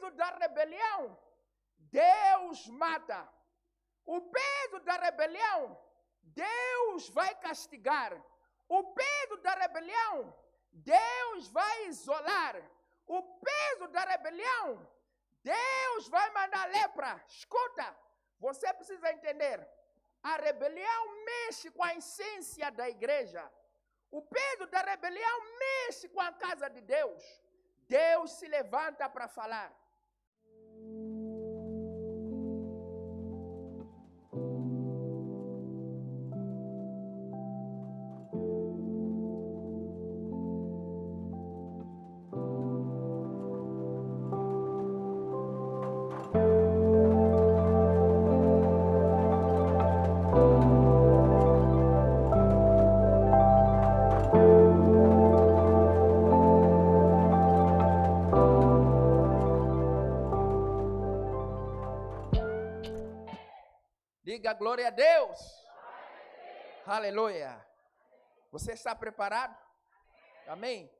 peso da rebelião, Deus mata. O peso da rebelião, Deus vai castigar. O peso da rebelião, Deus vai isolar. O peso da rebelião, Deus vai mandar lepra. Escuta, você precisa entender. A rebelião mexe com a essência da igreja. O peso da rebelião mexe com a casa de Deus. Deus se levanta para falar. Diga glória a Deus. Aleluia. Você está preparado? Amém?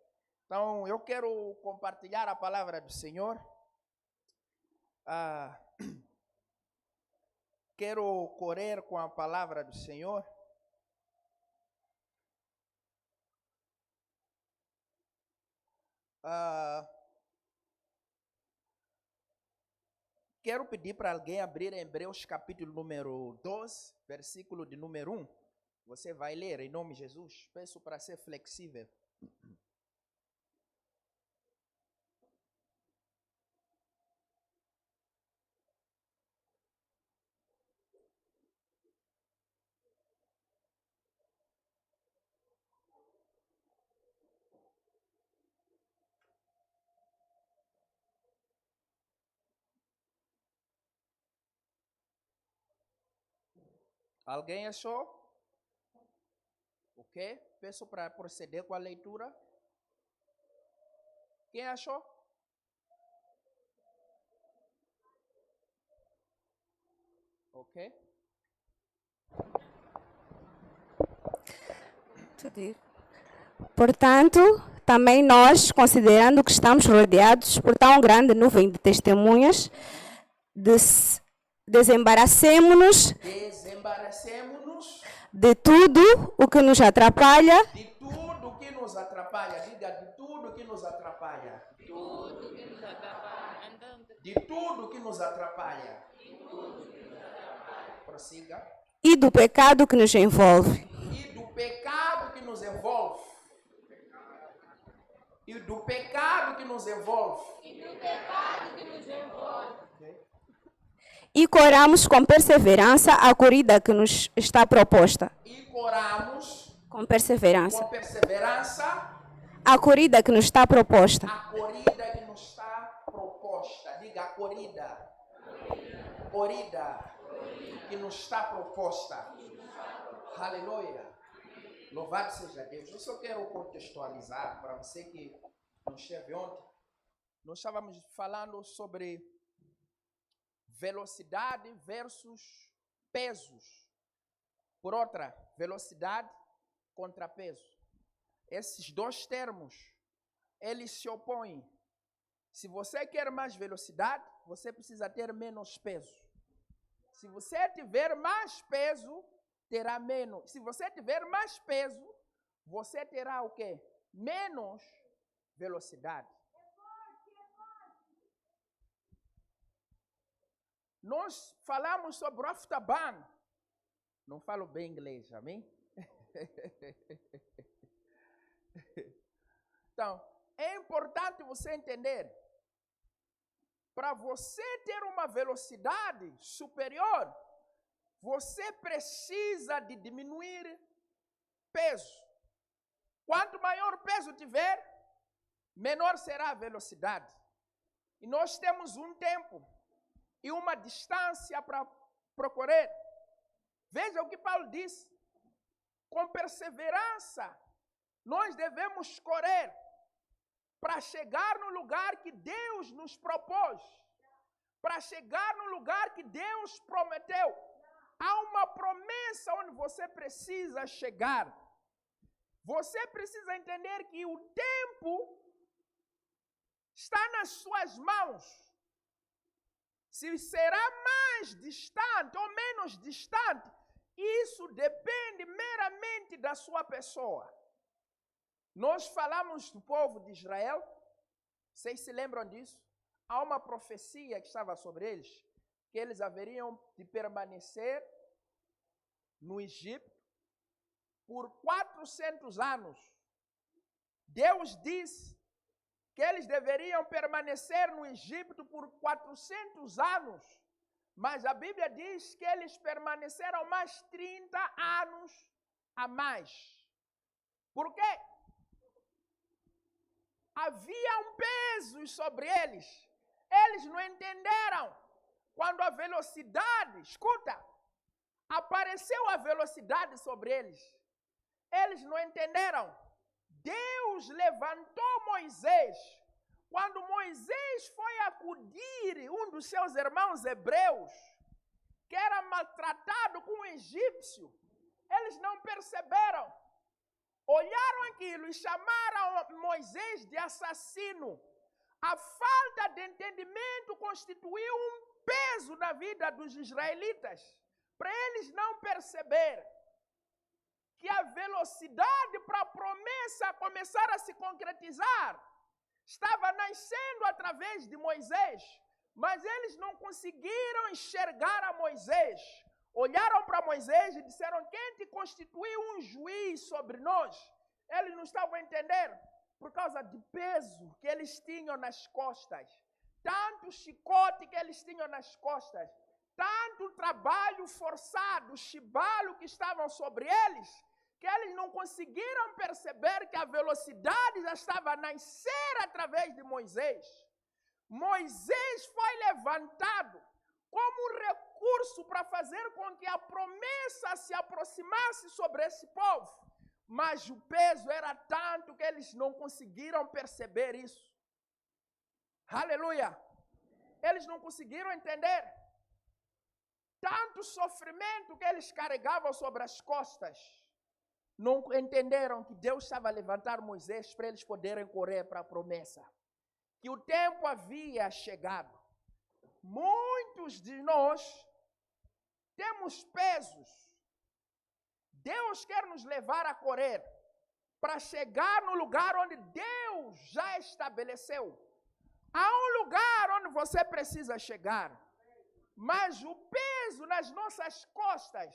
Então, eu quero compartilhar a palavra do Senhor. Quero correr com a palavra do Senhor. Quero pedir para alguém abrir em Hebreus capítulo número 12, versículo de número 1. Você vai ler em nome de Jesus. Peço para ser flexível. Alguém achou? Ok? Peço para proceder com a leitura. Quem achou? Ok? Portanto, também nós, considerando que estamos rodeados por tão grande nuvem de testemunhas, desembaracemo-nos de tudo o que nos atrapalha. De tudo que nos atrapalha. Diga, de tudo que nos atrapalha. De tudo que nos atrapalha. Prossiga. E do pecado que nos envolve. E do pecado que nos envolve. E do pecado que nos envolve. E coramos com perseverança a corrida que nos está proposta. E coramos com perseverança a corrida que nos está proposta. A corrida que nos está proposta. Diga a corrida. Corrida que nos está proposta. Aleluia. Louvado seja Deus. Eu só quero contextualizar para você que não esteve ontem. Nós estávamos falando sobre velocidade versus pesos. Por outra, velocidade contra peso. Esses dois termos, eles se opõem. Se você quer mais velocidade, você precisa ter menos peso. Se você tiver mais peso, terá menos. Se você tiver mais peso, você terá o quê? Menos velocidade. Nós falamos sobre o Aftaban. Não falo bem inglês, amém? Então, é importante você entender. Para você ter uma velocidade superior, você precisa de diminuir peso. Quanto maior o peso tiver, menor será a velocidade. E nós temos um tempo e uma distância para procurar. Veja o que Paulo diz. Com perseverança, nós devemos correr para chegar no lugar que Deus nos propôs. Para chegar no lugar que Deus prometeu. Há uma promessa onde você precisa chegar. Você precisa entender que o tempo está nas suas mãos. Se será mais distante ou menos distante, isso depende meramente da sua pessoa. Nós falamos do povo de Israel, vocês se lembram disso? Há uma profecia que estava sobre eles, que eles haveriam de permanecer no Egito por 400 anos. Deus disse que eles deveriam permanecer no Egito por 400 anos, mas a Bíblia diz que eles permaneceram mais 30 anos a mais. Por quê? Havia um peso sobre eles. Eles não entenderam. Quando a velocidade, escuta, apareceu a velocidade sobre eles. Eles não entenderam. Deus levantou Moisés. Quando Moisés foi acudir um dos seus irmãos hebreus, que era maltratado com um egípcio, eles não perceberam. Olharam aquilo e chamaram Moisés de assassino. A falta de entendimento constituiu um peso na vida dos israelitas, para eles não perceber que a velocidade para a promessa começar a se concretizar estava nascendo através de Moisés, mas eles não conseguiram enxergar a Moisés. Olharam para Moisés e disseram: quem te constituiu um juiz sobre nós? Eles não estavam entendendo, por causa do peso que eles tinham nas costas, tanto chicote que eles tinham nas costas, tanto trabalho forçado, chibalo que estavam sobre eles, que eles não conseguiram perceber que a velocidade já estava a nascer através de Moisés. Moisés foi levantado como um recurso para fazer com que a promessa se aproximasse sobre esse povo, mas o peso era tanto que eles não conseguiram perceber isso. Aleluia! Eles não conseguiram entender tanto sofrimento que eles carregavam sobre as costas. Não entenderam que Deus estava a levantar Moisés para eles poderem correr para a promessa, que o tempo havia chegado. Muitos de nós temos pesos. Deus quer nos levar a correr para chegar no lugar onde Deus já estabeleceu. Há um lugar onde você precisa chegar, mas o peso nas nossas costas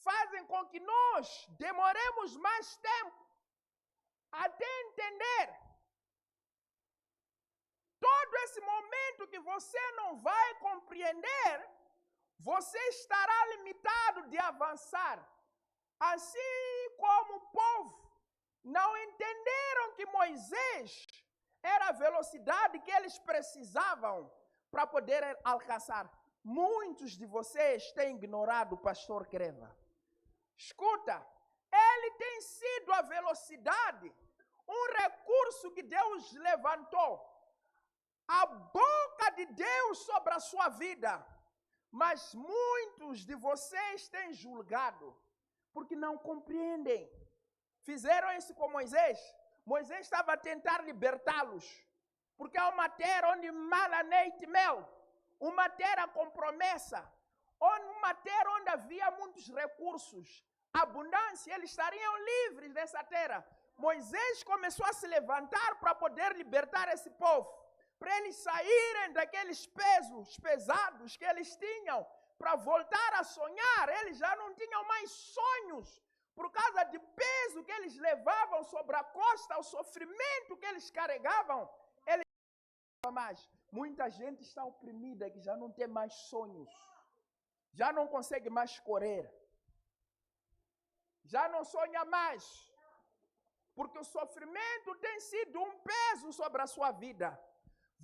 fazem com que nós demoremos mais tempo até entender. Todo esse momento que você não vai compreender, você estará limitado de avançar. Assim como o povo não entenderam que Moisés era a velocidade que eles precisavam para poder alcançar. Muitos de vocês têm ignorado o pastor Creva. Escuta, ele tem sido a velocidade, um recurso que Deus levantou, a boca de Deus sobre a sua vida. Mas muitos de vocês têm julgado, porque não compreendem. Fizeram isso com Moisés. Moisés estava a tentar libertá-los, porque é uma terra onde mana leite e mel, uma terra com promessa, uma terra onde havia muitos recursos, abundância, eles estariam livres dessa terra. Moisés começou a se levantar para poder libertar esse povo, para eles saírem daqueles pesos pesados que eles tinham, para voltar a sonhar. Eles já não tinham mais sonhos, por causa de peso que eles levavam sobre a costa, o sofrimento que eles carregavam, eles não mais. Muita gente está oprimida, que já não tem mais sonhos, já não consegue mais correr, já não sonha mais, porque o sofrimento tem sido um peso sobre a sua vida.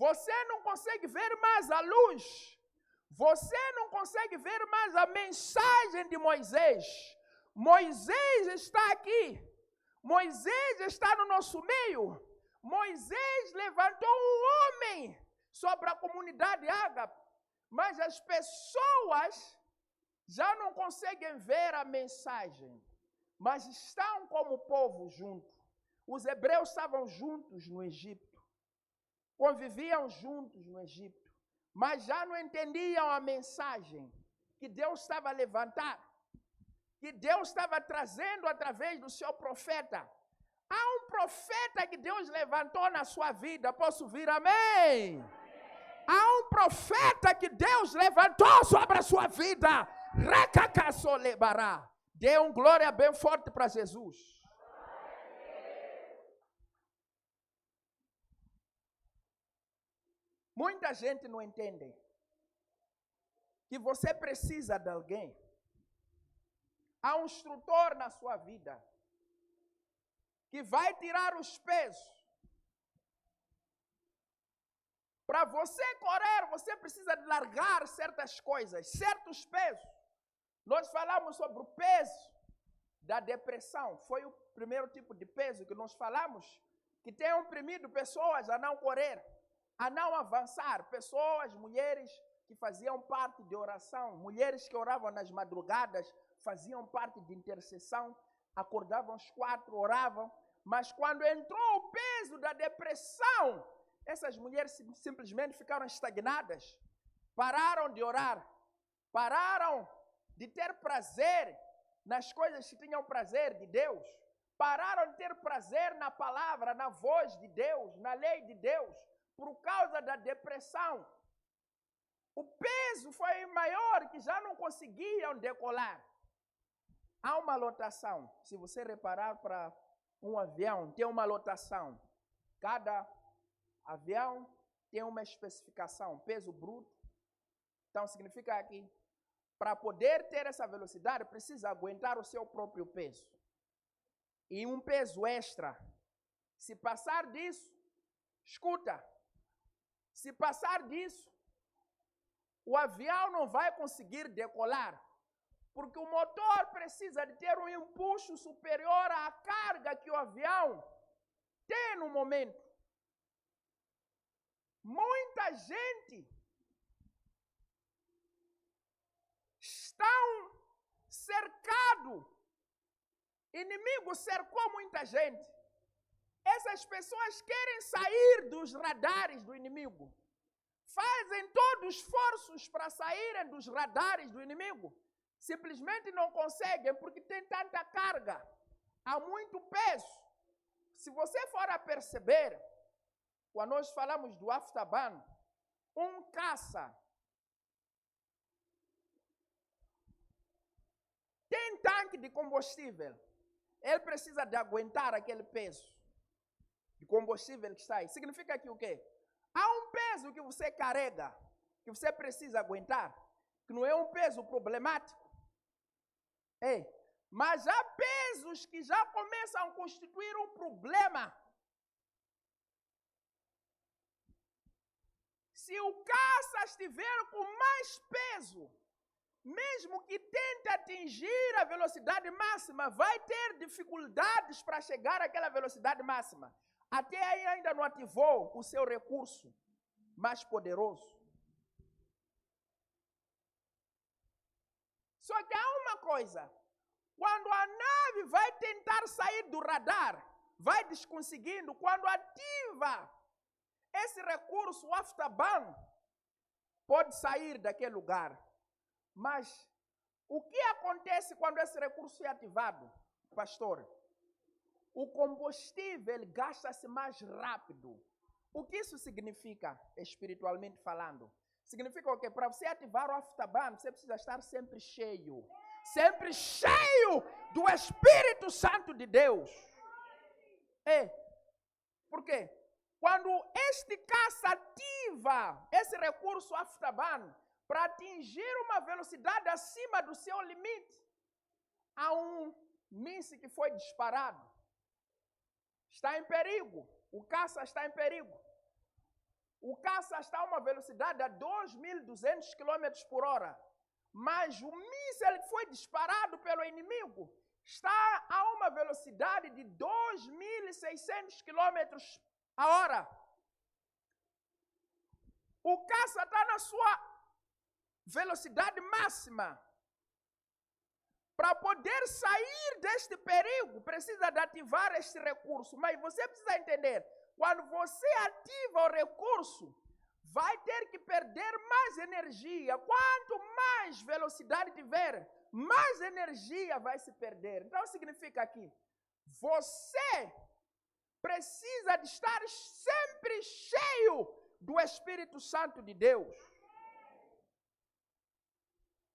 Você não consegue ver mais a luz, você não consegue ver mais a mensagem de Moisés. Moisés está aqui, Moisés está no nosso meio. Moisés levantou um homem sobre a comunidade ágape, mas as pessoas já não conseguem ver a mensagem, mas estão como povo junto. Os hebreus estavam juntos no Egito, conviviam juntos no Egito, mas já não entendiam a mensagem que Deus estava a levantar, que Deus estava trazendo através do seu profeta. Há um profeta que Deus levantou na sua vida, posso ouvir amém? Há um profeta que Deus levantou sobre a sua vida. Recacassolebará. Dê um glória bem forte para Jesus. Muita gente não entende que você precisa de alguém. Há um instrutor na sua vida que vai tirar os pesos. Para você correr, você precisa de largar certas coisas, certos pesos. Nós falamos sobre o peso da depressão. Foi o primeiro tipo de peso que nós falamos, que tem oprimido pessoas a não correr, a não avançar. Pessoas, mulheres que faziam parte de oração, mulheres que oravam nas madrugadas, faziam parte de intercessão, acordavam às 4, oravam, mas quando entrou o peso da depressão, essas mulheres simplesmente ficaram estagnadas, pararam de orar, pararam de ter prazer nas coisas que tinham prazer de Deus, pararam de ter prazer na palavra, na voz de Deus, na lei de Deus, por causa da depressão. O peso foi maior que já não conseguiam decolar. Há uma lotação. Se você reparar para um avião, tem uma lotação. Cada avião tem uma especificação, peso bruto. Então, significa que para poder ter essa velocidade, precisa aguentar o seu próprio peso. E um peso extra. Se passar disso, escuta, se passar disso, o avião não vai conseguir decolar, porque o motor precisa de ter um impulso superior à carga que o avião tem no momento. Muita gente estão cercados, inimigo cercou muita gente. Essas pessoas querem sair dos radares do inimigo. Fazem todos os esforços para saírem dos radares do inimigo. Simplesmente não conseguem porque tem tanta carga. Há muito peso. Se você for a perceber, quando nós falamos do Aftaban, um caça tem tanque de combustível. Ele precisa de aguentar aquele peso de combustível que está aí. Significa que o quê? Há um peso que você carrega, que você precisa aguentar, que não é um peso problemático. Mas há pesos que já começam a constituir um problema. Se o caça estiver com mais peso, mesmo que tente atingir a velocidade máxima, vai ter dificuldades para chegar àquela velocidade máxima. Até aí ainda não ativou o seu recurso mais poderoso. Só que há uma coisa, quando a nave vai tentar sair do radar, vai desconseguindo, quando ativa esse recurso, o Aftaban, pode sair daquele lugar. Mas o que acontece quando esse recurso é ativado, pastor? O combustível gasta-se mais rápido. O que isso significa, espiritualmente falando? Significa que para você ativar o Aftaban, você precisa estar sempre cheio. Sempre cheio do Espírito Santo de Deus. Por quê? Quando este caça ativa esse recurso Aftaban para atingir uma velocidade acima do seu limite, há um míssil que foi disparado. Está em perigo. O caça está em perigo. O caça está a uma velocidade de 2.200 km por hora. Mas o míssil que foi disparado pelo inimigo está a uma velocidade de 2.600 km a hora. O caça está na sua velocidade máxima. Para poder sair deste perigo, precisa de ativar este recurso. Mas você precisa entender, quando você ativa o recurso, vai ter que perder mais energia, quanto mais velocidade tiver, mais energia vai se perder. Então significa aqui, você precisa de estar sempre cheio do Espírito Santo de Deus.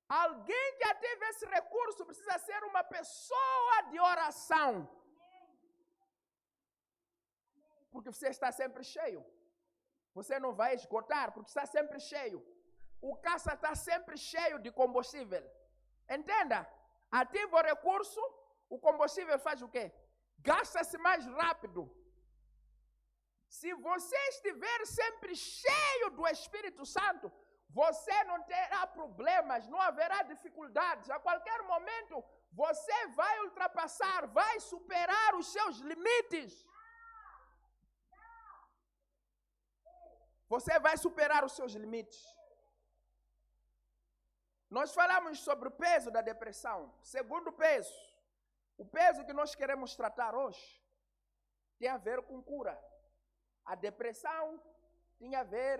Alguém que ative esse recurso precisa ser uma pessoa de oração. Porque você está sempre cheio. Você não vai esgotar, porque está sempre cheio. O caça está sempre cheio de combustível. Entenda? Ativa o recurso, o combustível faz o quê? Gasta-se mais rápido. Se você estiver sempre cheio do Espírito Santo, você não terá problemas, não haverá dificuldades. A qualquer momento, você vai ultrapassar, vai superar os seus limites. Você vai superar os seus limites. Nós falamos sobre o peso da depressão. Segundo peso, o peso que nós queremos tratar hoje tem a ver com cura. A depressão tem a ver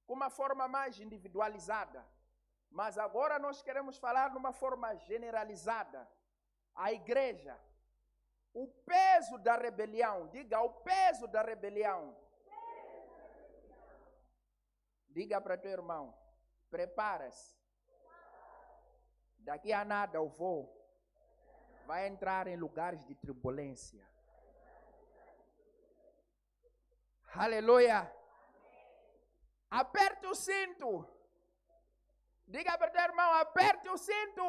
com uma forma mais individualizada. Mas agora nós queremos falar de uma forma generalizada. A igreja. O peso da rebelião. Diga, o peso da rebelião. Diga para teu irmão, prepara-se. Daqui a nada o vô vai entrar em lugares de turbulência. Aleluia. Aperte o cinto. Diga para teu irmão, aperte o cinto.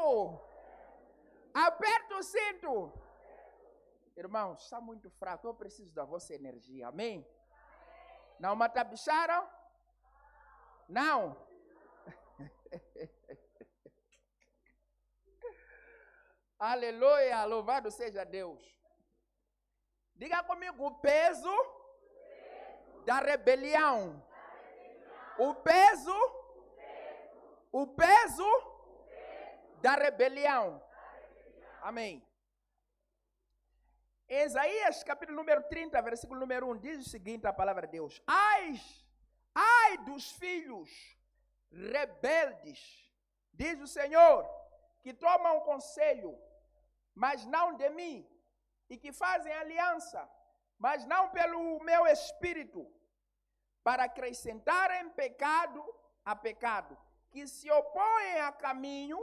Aperte o cinto. Irmão, está muito fraco. Eu preciso da vossa energia. Amém? Não me atabicharam? Não. Aleluia, louvado seja Deus. Diga comigo, o peso da rebelião. O peso da rebelião. Amém. Em Isaías, capítulo número 30, versículo número 1, diz o seguinte, a palavra de Deus. Ai dos filhos rebeldes, diz o Senhor, que tomam conselho, mas não de mim, e que fazem aliança, mas não pelo meu espírito, para acrescentarem pecado a pecado, que se opõem a caminho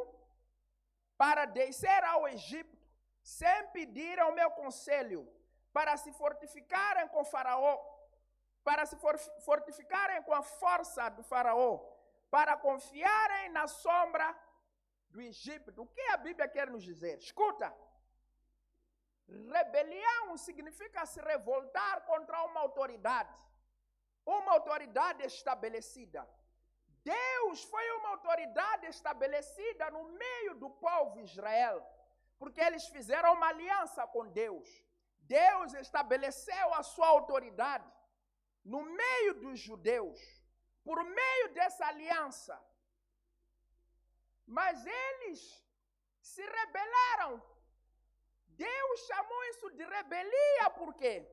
para descer ao Egito, sem pedir ao meu conselho, para se fortificarem com Faraó, para se fortificarem com a força do Faraó, para confiarem na sombra do Egito. O que a Bíblia quer nos dizer? Escuta. Rebelião significa se revoltar contra uma autoridade estabelecida. Deus foi uma autoridade estabelecida no meio do povo Israel, porque eles fizeram uma aliança com Deus. Deus estabeleceu a sua autoridade no meio dos judeus, por meio dessa aliança. Mas eles se rebelaram. Deus chamou isso de rebelia, por quê?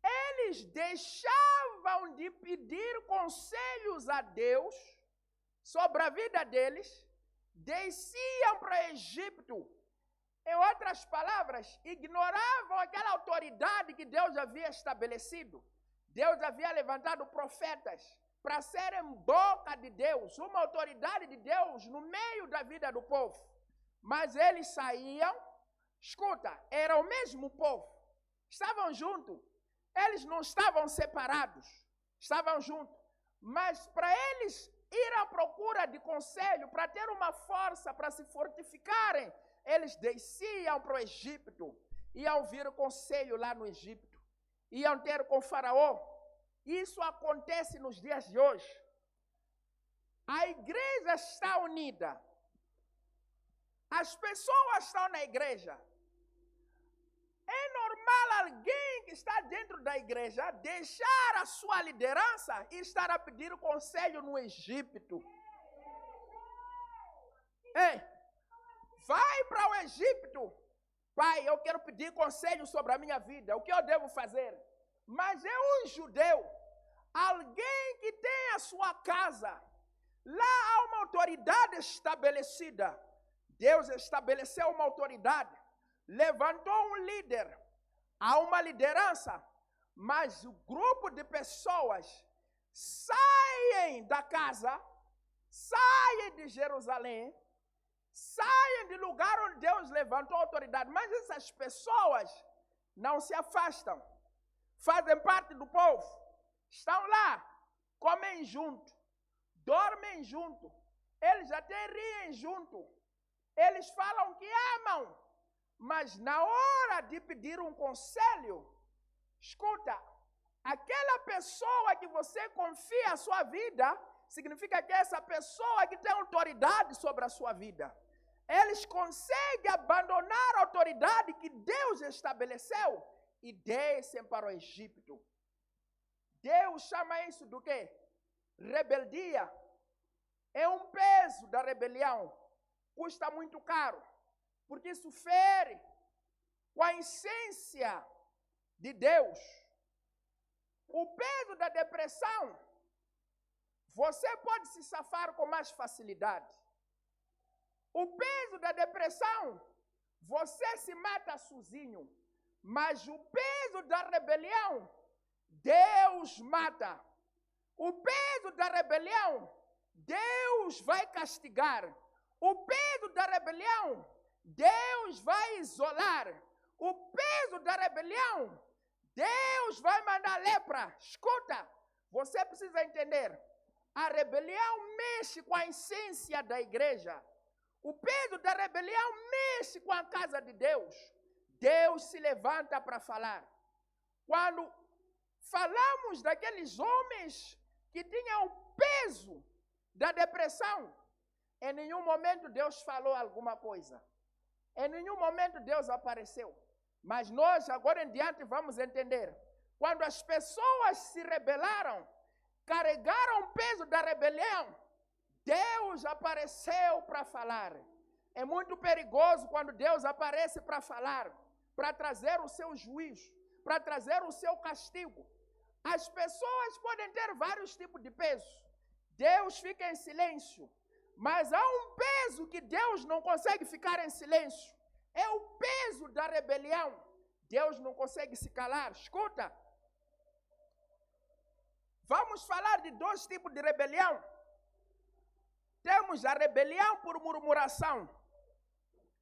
Eles deixavam de pedir conselhos a Deus sobre a vida deles, desciam para o Egito. Em outras palavras, ignoravam aquela autoridade que Deus havia estabelecido. Deus havia levantado profetas para serem boca de Deus, uma autoridade de Deus no meio da vida do povo. Mas eles saíam, escuta, era o mesmo povo, estavam juntos, eles não estavam separados, estavam juntos. Mas para eles ir à procura de conselho, para ter uma força, para se fortificarem, eles desciam para o Egito, iam vir conselho lá no Egito, iam ter com Faraó. Isso acontece nos dias de hoje. A igreja está unida. As pessoas estão na igreja. É normal alguém que está dentro da igreja deixar a sua liderança e estar a pedir conselho no Egito. Ei, vai para o Egito. Pai, eu quero pedir conselho sobre a minha vida. O que eu devo fazer? Mas é um judeu, alguém que tem a sua casa, Lá há uma autoridade estabelecida. Deus estabeleceu uma autoridade, levantou um líder, há uma liderança, mas o grupo de pessoas saem da casa, saem de Jerusalém, saem do lugar onde Deus levantou a autoridade, mas essas pessoas não se afastam, fazem parte do povo, estão lá, comem junto, dormem junto, eles até riem junto, eles falam que amam, mas na hora de pedir um conselho, escuta, aquela pessoa que você confia a sua vida, significa que essa pessoa que tem autoridade sobre a sua vida, eles conseguem abandonar a autoridade que Deus estabeleceu e descem para o Egito. Deus chama isso do quê? Rebeldia. É um peso da rebelião. Custa muito caro, porque isso fere com a essência de Deus. O peso da depressão, você pode se safar com mais facilidade. O peso da depressão, você se mata sozinho. Mas o peso da rebelião, Deus mata. O peso da rebelião, Deus vai castigar. O peso da rebelião, Deus vai isolar. O peso da rebelião, Deus vai mandar lepra. Escuta, você precisa entender. A rebelião mexe com a essência da igreja. O peso da rebelião mexe com a casa de Deus. Deus se levanta para falar. Quando falamos daqueles homens que tinham o peso da depressão, em nenhum momento Deus falou alguma coisa. Em nenhum momento Deus apareceu. Mas nós, agora em diante, vamos entender. Quando as pessoas se rebelaram, carregaram o peso da rebelião, Deus apareceu para falar. É muito perigoso quando Deus aparece para falar, para trazer o seu juízo, para trazer o seu castigo. As pessoas podem ter vários tipos de peso. Deus fica em silêncio. Mas há um peso que Deus não consegue ficar em silêncio. É o peso da rebelião. Deus não consegue se calar. Escuta. Vamos falar de dois tipos de rebelião. Temos a rebelião por murmuração.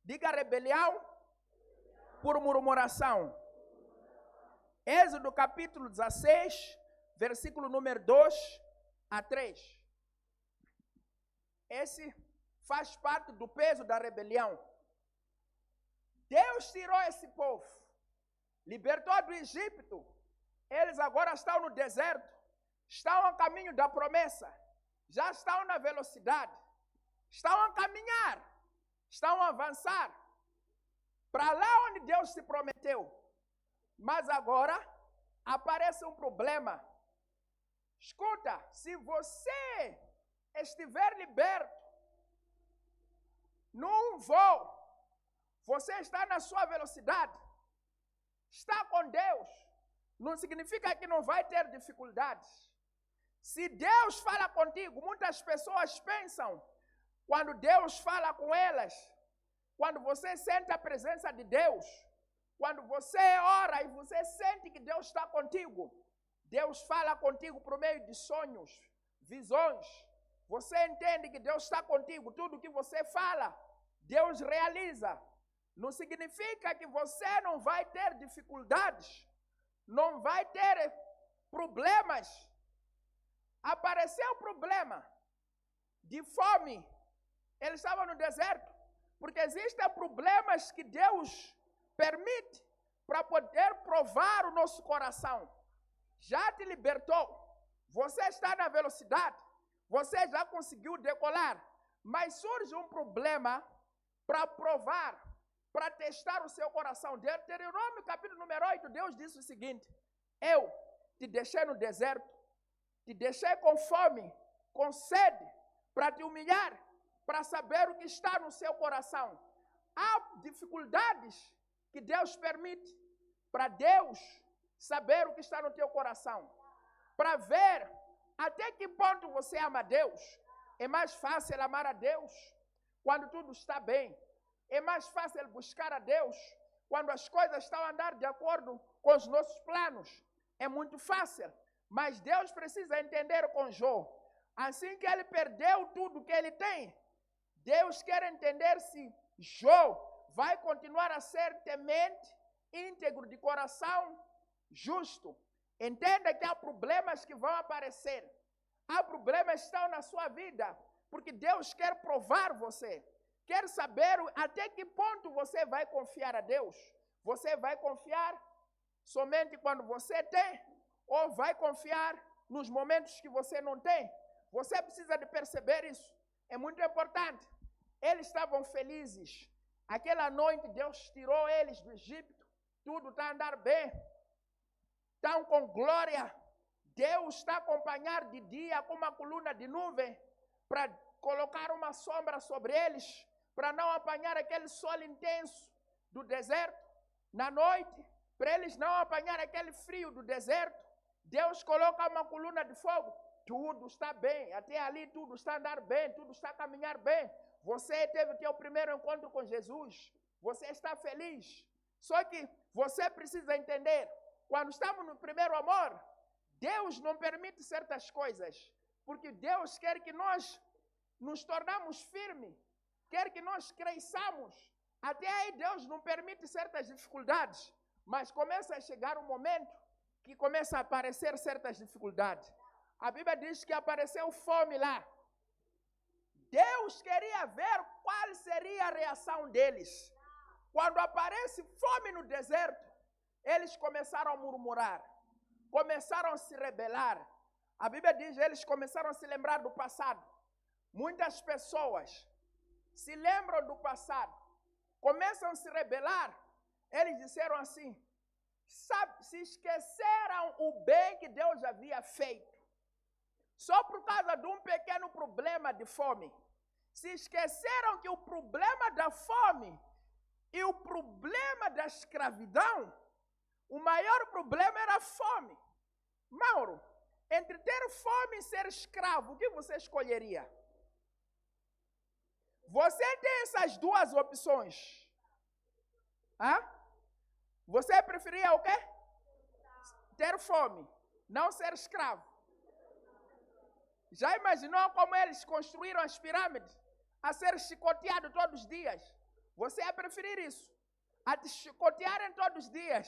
Diga rebelião por murmuração. Êxodo capítulo 16, versículo número 2 a 3. Esse faz parte do peso da rebelião. Deus tirou esse povo, libertou do Egito. Eles agora estão no deserto, estão a caminho da promessa, já estão na velocidade, estão a caminhar, estão a avançar para lá onde Deus se prometeu. Mas agora aparece um problema. Escuta, se você estiver liberto num voo, você está na sua velocidade, está com Deus, não significa que não vai ter dificuldades. Se Deus fala contigo, muitas pessoas pensam, quando Deus fala com elas, quando você sente a presença de Deus, quando você ora e você sente que Deus está contigo, Deus fala contigo por meio de sonhos, visões. Você entende que Deus está contigo, tudo que você fala, Deus realiza. Não significa que você não vai ter dificuldades, não vai ter problemas. Apareceu problema de fome. Eles estavam no deserto, porque existem problemas que Deus permite para poder provar o nosso coração. Já te libertou, você está na velocidade, você já conseguiu decolar, mas surge um problema para provar, para testar o seu coração. Deuteronômio capítulo número 8, Deus disse o seguinte: eu te deixei no deserto, te deixei com fome, com sede, para te humilhar, para saber o que está no seu coração. Há dificuldades que Deus permite para Deus saber o que está no teu coração, para ver até que ponto você ama Deus, É mais fácil amar a Deus quando tudo está bem. É mais fácil buscar a Deus quando as coisas estão a andar de acordo com os nossos planos. É muito fácil. Mas Deus precisa entender com Jó. Assim que ele perdeu tudo que ele tem, Deus quer entender se Jó vai continuar a ser temente, íntegro de coração, justo. Entenda que há problemas que vão aparecer. Há problemas que estão na sua vida, porque Deus quer provar você. Quer saber até que ponto você vai confiar a Deus. Você vai confiar somente quando você tem, ou vai confiar nos momentos que você não tem? Você precisa de perceber isso. É muito importante. Eles estavam felizes. Aquela noite Deus tirou eles do Egito. Tudo está a andar bem. Estão com glória. Deus está a acompanhar de dia com uma coluna de nuvem para colocar uma sombra sobre eles, para não apanhar aquele sol intenso do deserto. Na noite, para eles não apanhar aquele frio do deserto, Deus coloca uma coluna de fogo. Tudo está bem, até ali tudo está a andar bem, tudo está a caminhar bem. Você teve o teu primeiro encontro com Jesus, você está feliz. Só que você precisa entender, quando estamos no primeiro amor, Deus não permite certas coisas, porque Deus quer que nós nos tornamos firmes, quer que nós cresçamos. Até aí Deus não permite certas dificuldades, mas começa a chegar um momento que começa a aparecer certas dificuldades. A Bíblia diz que apareceu fome lá. Deus queria ver qual seria a reação deles. Quando aparece fome no deserto, eles começaram a murmurar, começaram a se rebelar. A Bíblia diz que eles começaram a se lembrar do passado. Muitas pessoas se lembram do passado, começam a se rebelar. Eles disseram assim, se esqueceram o bem que Deus havia feito. Só por causa de um pequeno problema de fome. Se esqueceram que o problema da fome e o problema da escravidão, o maior problema era a fome. Mauro, entre ter fome e ser escravo, o que você escolheria? Você tem essas duas opções. Você preferia o quê? Ter fome, não ser escravo. Já imaginou como eles construíram as pirâmides? A ser chicoteado todos os dias. Você ia preferir isso? A te chicotearem todos os dias.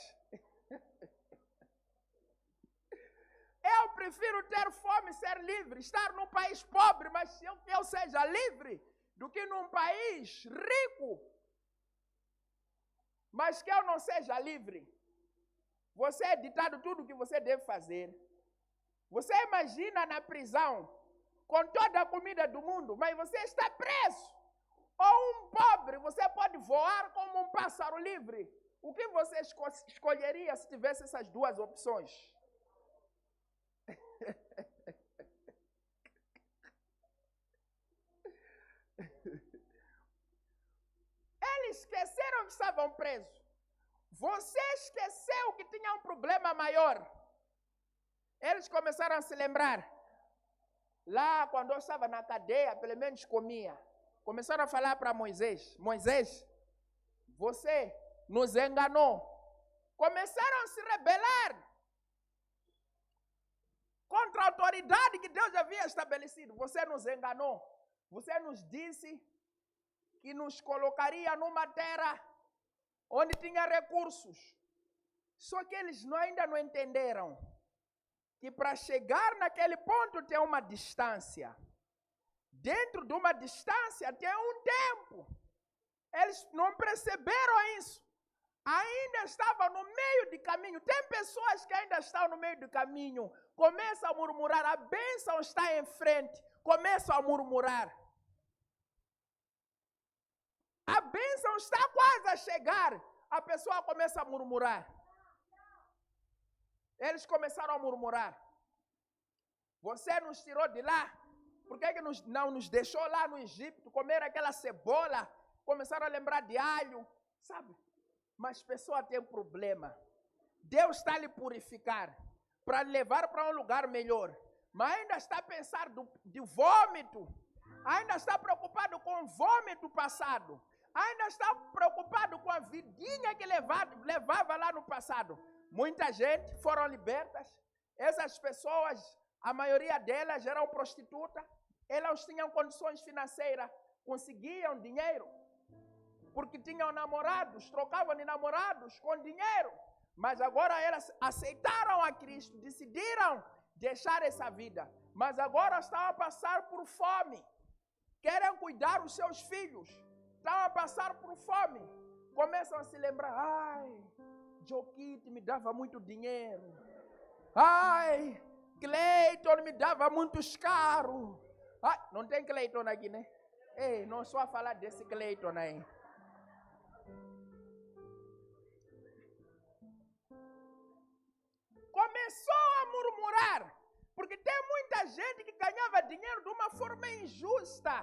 Eu prefiro ter fome e ser livre. Estar num país pobre, mas que eu seja livre, do que num país rico, mas que eu não seja livre. Você é ditado tudo o que você deve fazer. Você imagina na prisão, com toda a comida do mundo, mas você está preso. Ou um pobre, você pode voar como um pássaro livre. O que você escolheria se tivesse essas duas opções? Eles esqueceram que estavam presos. Você esqueceu que tinha um problema maior. Eles começaram a se lembrar. Lá, quando eu estava na cadeia, pelo menos comia. Começaram a falar para Moisés. Moisés, você nos enganou. Começaram a se rebelar contra a autoridade que Deus havia estabelecido. Você nos enganou. Você nos disse que nos colocaria numa terra onde tinha recursos. Só que eles ainda não entenderam que para chegar naquele ponto tem uma distância. Dentro de uma distância tem um tempo. Eles não perceberam isso. Ainda estavam no meio de caminho. Tem pessoas que ainda estão no meio do caminho. Começam a murmurar. A bênção está em frente. Começam a murmurar. A bênção está quase a chegar. A pessoa começa a murmurar. Eles começaram a murmurar. Você nos tirou de lá. Por que não nos deixou lá no Egito comer aquela cebola? Começaram a lembrar de alho, sabe? Mas a pessoa tem um problema. Deus está a lhe purificar para levar para um lugar melhor. Mas ainda está a pensar de vômito. ainda está preocupado com o vômito passado, ainda está preocupado com a vidinha que levava lá no passado. Muita gente foram libertas. Essas pessoas, a maioria delas eram prostitutas, elas tinham condições financeiras, conseguiam dinheiro, porque tinham namorados, trocavam de namorados com dinheiro, mas agora elas aceitaram a Cristo, decidiram deixar essa vida, mas agora estão a passar por fome, querem cuidar dos seus filhos, estão a passar por fome, começam a se lembrar, ai, Joquite me dava muito dinheiro, ai, Cleiton me dava muitos carros, ai, não tem Cleiton aqui, né? Ei, não só a falar desse Cleiton aí. Começou a murmurar, porque tem muita gente que ganhava dinheiro de uma forma injusta,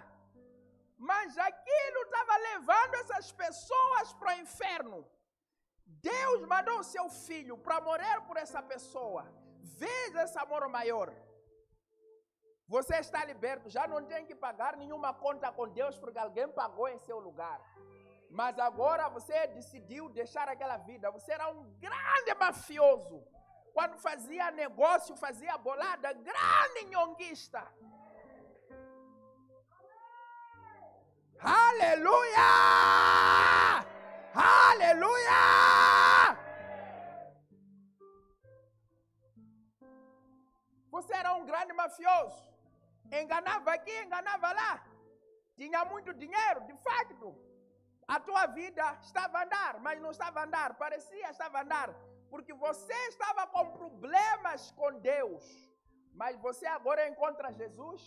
mas aquilo estava levando essas pessoas para o inferno. Deus mandou o seu filho para morrer por essa pessoa. Veja esse amor maior. Você está liberto, já não tem que pagar nenhuma conta com Deus, porque alguém pagou em seu lugar. Mas agora você decidiu deixar aquela vida. Você era um grande mafioso. Quando fazia negócio, fazia bolada, grande nhonguista. Aleluia! Aleluia! Você era um grande mafioso. Enganava aqui, enganava lá. Tinha muito dinheiro, de facto. A tua vida estava a andar, mas não estava a andar. Parecia estava a andar. Porque você estava com problemas com Deus. Mas você agora encontra Jesus.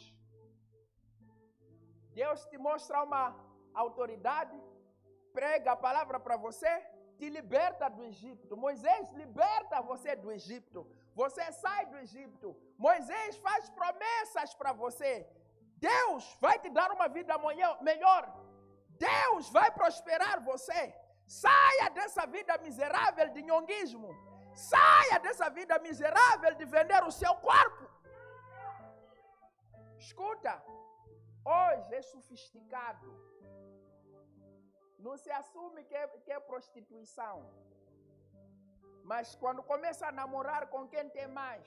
Deus te mostra uma autoridade. Prega a palavra para você. Te liberta do Egito. Moisés liberta você do Egito. Você sai do Egito. Moisés faz promessas para você. Deus vai te dar uma vida melhor. Deus vai prosperar você. Saia dessa vida miserável de nhonguismo. Saia dessa vida miserável de vender o seu corpo. Escuta, hoje é sofisticado. Não se assume que é prostituição. Mas quando começa a namorar com quem tem mais,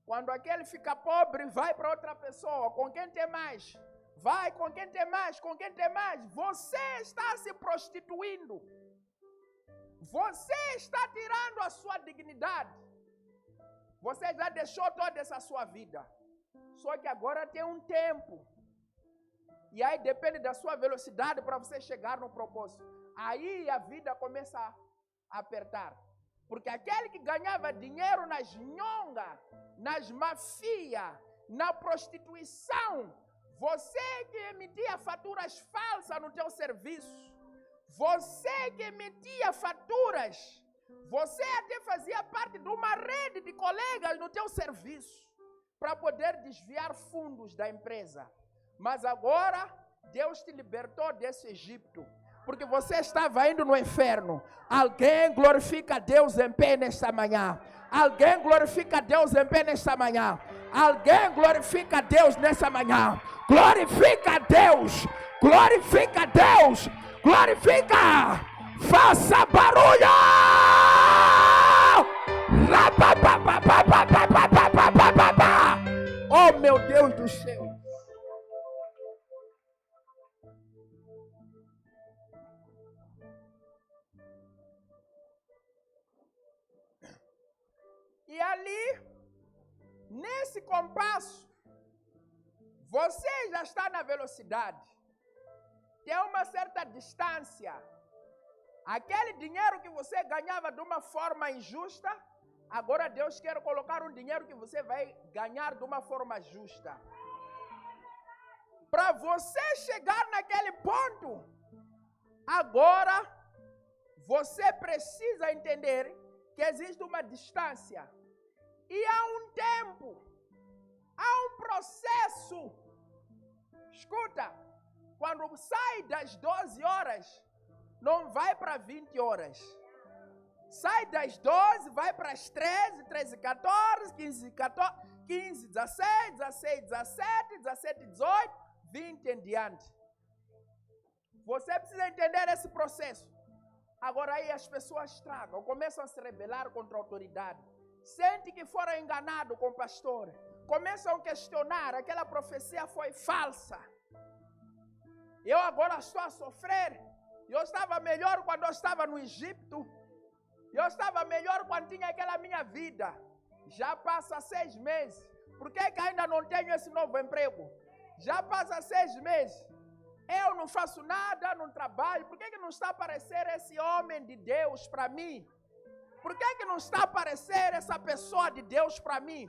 quando aquele fica pobre, vai para outra pessoa, com quem tem mais, vai com quem tem mais, com quem tem mais, você está se prostituindo. Você está tirando a sua dignidade. Você já deixou toda essa sua vida. Só que agora tem um tempo. E aí depende da sua velocidade para você chegar no propósito. Aí a vida começa a apertar. Porque aquele que ganhava dinheiro nas nhongas, nas mafias, na prostituição, você que emitia faturas falsas no teu serviço, você que emitia faturas, você até fazia parte de uma rede de colegas no teu serviço, para poder desviar fundos da empresa. Mas agora, Deus te libertou desse Egito, porque você estava indo no inferno. Alguém glorifica a Deus em pé nesta manhã. Alguém glorifica a Deus em pé nesta manhã. Alguém glorifica a Deus nessa manhã. Glorifica a Deus. Glorifica a Deus. Glorifica. Faça barulho. Oh, meu Deus do céu. E ali, nesse compasso, você já está na velocidade. Tem uma certa distância. Aquele dinheiro que você ganhava de uma forma injusta, agora Deus quer colocar um dinheiro que você vai ganhar de uma forma justa. Para você chegar naquele ponto, agora você precisa entender que existe uma distância. E há um tempo, há um processo. Escuta, quando sai das 12 horas, não vai para 20 horas. Sai das 12, vai para as 13, 13 e 14, 15 e 14, 15, 16, 16, 17, 17, 18, 20 em diante. Você precisa entender esse processo. Agora aí as pessoas estragam, começam a se rebelar contra a autoridade. Sentem que foram enganados com o pastor. Começam a questionar, aquela profecia foi falsa. Eu agora estou a sofrer. Eu estava melhor quando eu estava no Egito. Eu estava melhor quando tinha aquela minha vida. Já passa 6 meses. Por que ainda não tenho esse novo emprego? Já passa 6 meses. Eu não faço nada, não trabalho. Por que não está a aparecer esse homem de Deus para mim? Por que não está a aparecer essa pessoa de Deus para mim?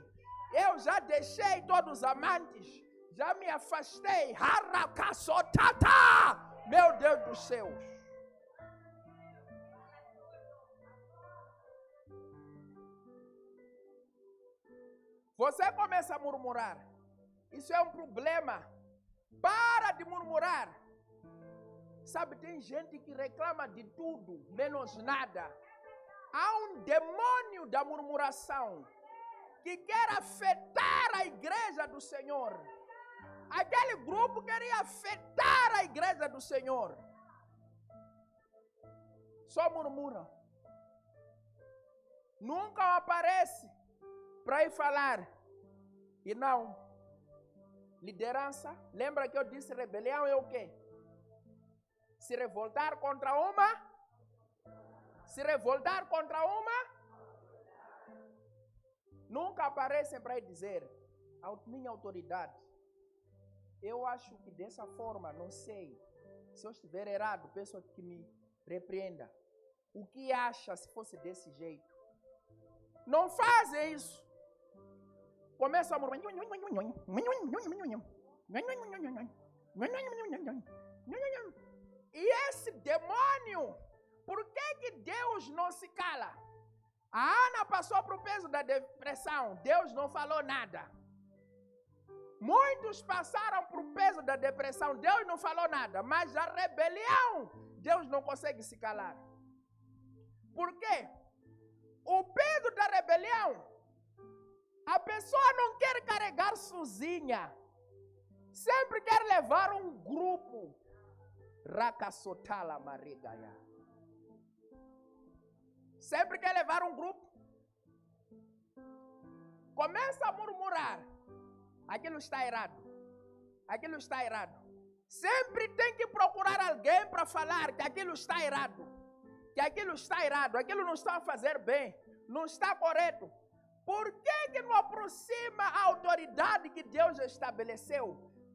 Eu já deixei todos os amantes. Já me afastei. Harakassotata! Meu Deus dos céus. Você começa a murmurar. Isso é um problema. Para de murmurar. Sabe, tem gente que reclama de tudo, menos nada. Há um demônio da murmuração que quer afetar a igreja do Senhor. Aquele grupo queria afetar a igreja do Senhor. Só murmuram. Nunca aparece para ir falar. E não. Liderança. Lembra que eu disse rebelião é o quê? Se revoltar contra uma. Se revoltar contra uma. Nunca aparecem para ir dizer minha autoridade. Eu acho que dessa forma, não sei. Se eu estiver errado, peço que me repreenda. O que acha se fosse desse jeito? Não fazem isso. Começa a murmurar. E esse demônio, por que Deus não se cala? A Ana passou para o peso da depressão. Deus não falou nada. Muitos passaram para o peso da depressão. Deus não falou nada. Mas a rebelião, Deus não consegue se calar. Por quê? O peso da rebelião, a pessoa não quer carregar sozinha. Sempre quer levar um grupo. Rakasotala marigaya. Sempre quer levar um grupo. Começa a murmurar. Aquilo está errado. Aquilo está errado. Sempre tem que procurar alguém para falar que aquilo está errado. Que aquilo está errado. Aquilo não está a fazer bem. Não está correto. Por que não aproxima a autoridade que Deus estabeleceu?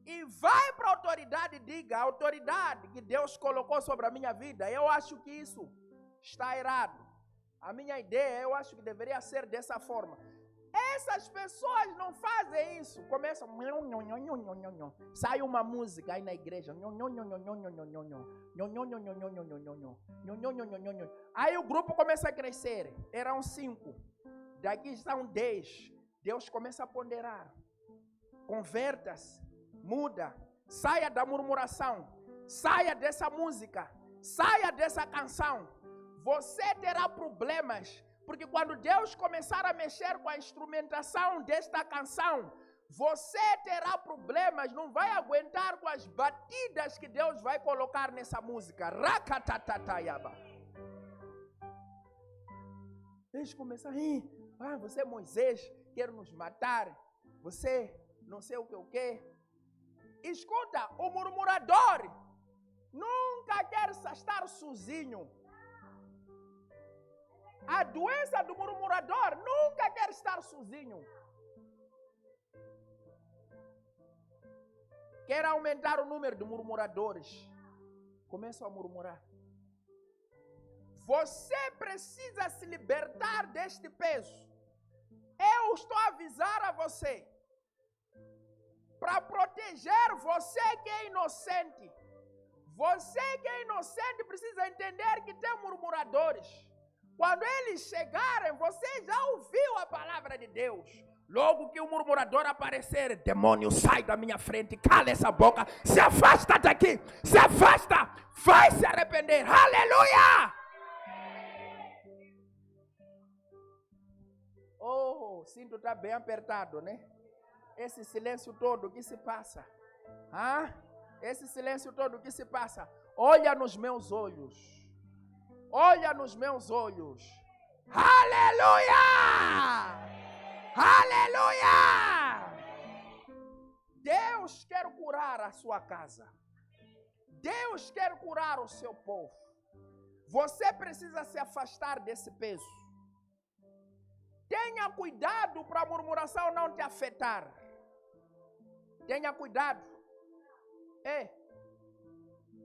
E vai para a autoridade e diga, a autoridade que Deus colocou sobre a minha vida, eu acho que isso está errado. A minha ideia, eu acho que deveria ser dessa forma. Essas pessoas não fazem isso. Começam. Sai uma música aí na igreja. Aí o grupo começa a crescer. Eram 5. Daqui estão 10. Deus começa a ponderar. Converta-se. Muda. Saia da murmuração. Saia dessa música. Saia dessa canção. Você terá problemas. Porque quando Deus começar a mexer com a instrumentação desta canção, você terá problemas, não vai aguentar com as batidas que Deus vai colocar nessa música. Rakatatatayaba. Eles começam a você Moisés, quer nos matar. Você não sei o que. Escuta, o murmurador nunca quer estar sozinho. A doença do murmurador nunca quer estar sozinho. Quer aumentar o número de murmuradores. Começam a murmurar. Você precisa se libertar deste peso. Eu estou a avisar a você. Para proteger você que é inocente. Você que é inocente precisa entender que tem murmuradores. Quando eles chegarem, você já ouviu a palavra de Deus. Logo que o murmurador aparecer, demônio, sai da minha frente, cala essa boca, se afasta daqui, se afasta, vai se arrepender, aleluia! Oh, o cinto está bem apertado, né? Esse silêncio todo, o que se passa? Esse silêncio todo, o que se passa? Olha nos meus olhos. Olha nos meus olhos. Aleluia! Aleluia! Deus quer curar a sua casa. Deus quer curar o seu povo. Você precisa se afastar desse peso. Tenha cuidado para a murmuração não te afetar. Tenha cuidado.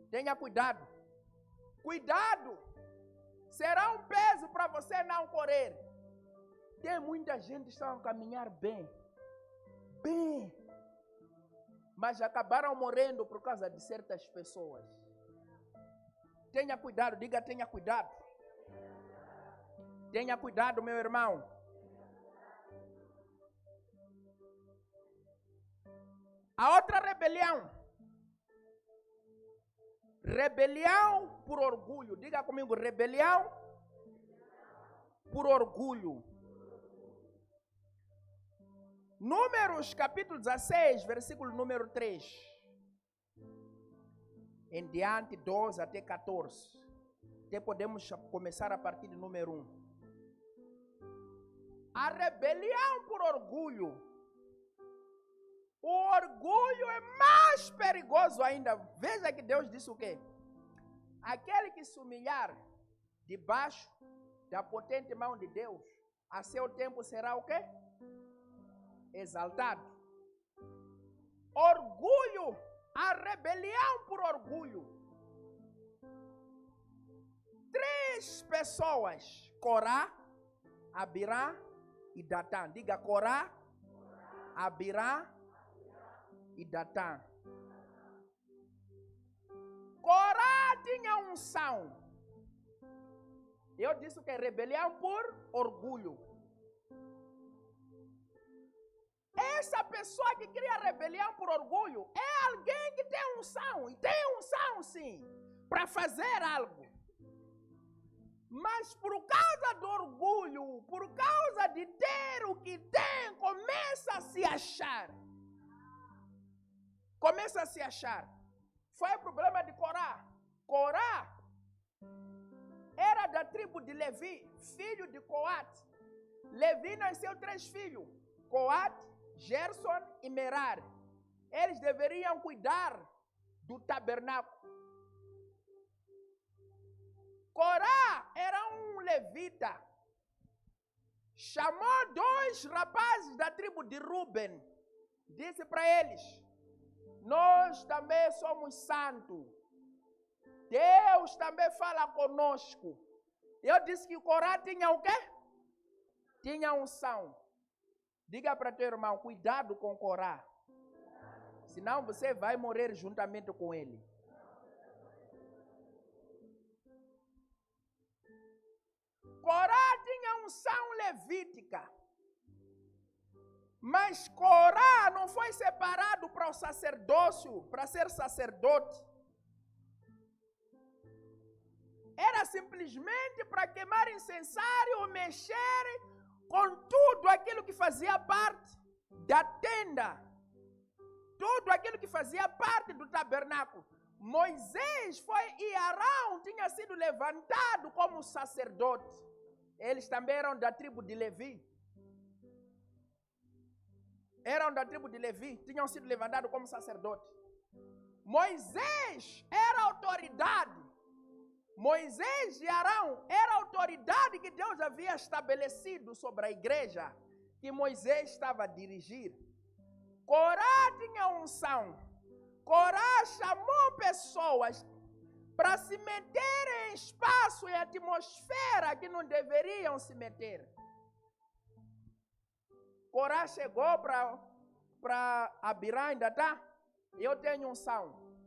Tenha cuidado. Cuidado. Será um peso para você não correr. Tem muita gente que está a caminhar bem. Mas acabaram morrendo por causa de certas pessoas. Tenha cuidado, diga tenha cuidado. Tenha cuidado, meu irmão. A outra rebelião. Rebelião por orgulho. Diga comigo, rebelião por orgulho. Números capítulo 16, versículo número 3. Em diante, 12 até 14. Até podemos começar a partir do número 1. A rebelião por orgulho. O orgulho é mais perigoso ainda. Veja que Deus disse o quê? Aquele que se humilhar debaixo da potente mão de Deus, a seu tempo será o quê? Exaltado. Orgulho, a rebelião por orgulho. 3 pessoas, Corá, Abirá e Datã. Diga Corá, Abirá e Datã. Corá tinha unção. Eu disse que é rebelião por orgulho. Essa pessoa que cria rebelião por orgulho é alguém que tem unção. E tem unção sim, para fazer algo. Mas por causa do orgulho, por causa de ter o que tem, começa a se achar. Começa a se achar. Foi o problema de Corá. Corá era da tribo de Levi, filho de Coate. Levi nasceu 3 filhos. Coate, Gerson e Merari. Eles deveriam cuidar do tabernáculo. Corá era um levita. Chamou 2 rapazes da tribo de Ruben. Disse para eles: nós também somos santos. Deus também fala conosco. Eu disse que Corá tinha o quê? Tinha unção. Diga para teu irmão, cuidado com Corá. Senão você vai morrer juntamente com ele. Corá tinha unção levítica. Mas Corá não foi separado para o sacerdócio, para ser sacerdote. Era simplesmente para queimar incensário, mexer com tudo aquilo que fazia parte da tenda. Tudo aquilo que fazia parte do tabernáculo. Moisés foi e Arão tinha sido levantado como sacerdote. Eles também eram da tribo de Levi. Eram da tribo de Levi, tinham sido levantados como sacerdote. Moisés era autoridade. Moisés e Arão era a autoridade que Deus havia estabelecido sobre a igreja que Moisés estava a dirigir. Corá tinha unção. Corá chamou pessoas para se meter em espaço e atmosfera que não deveriam se meter. Corá chegou para Abirá ainda, tá? Eu tenho unção.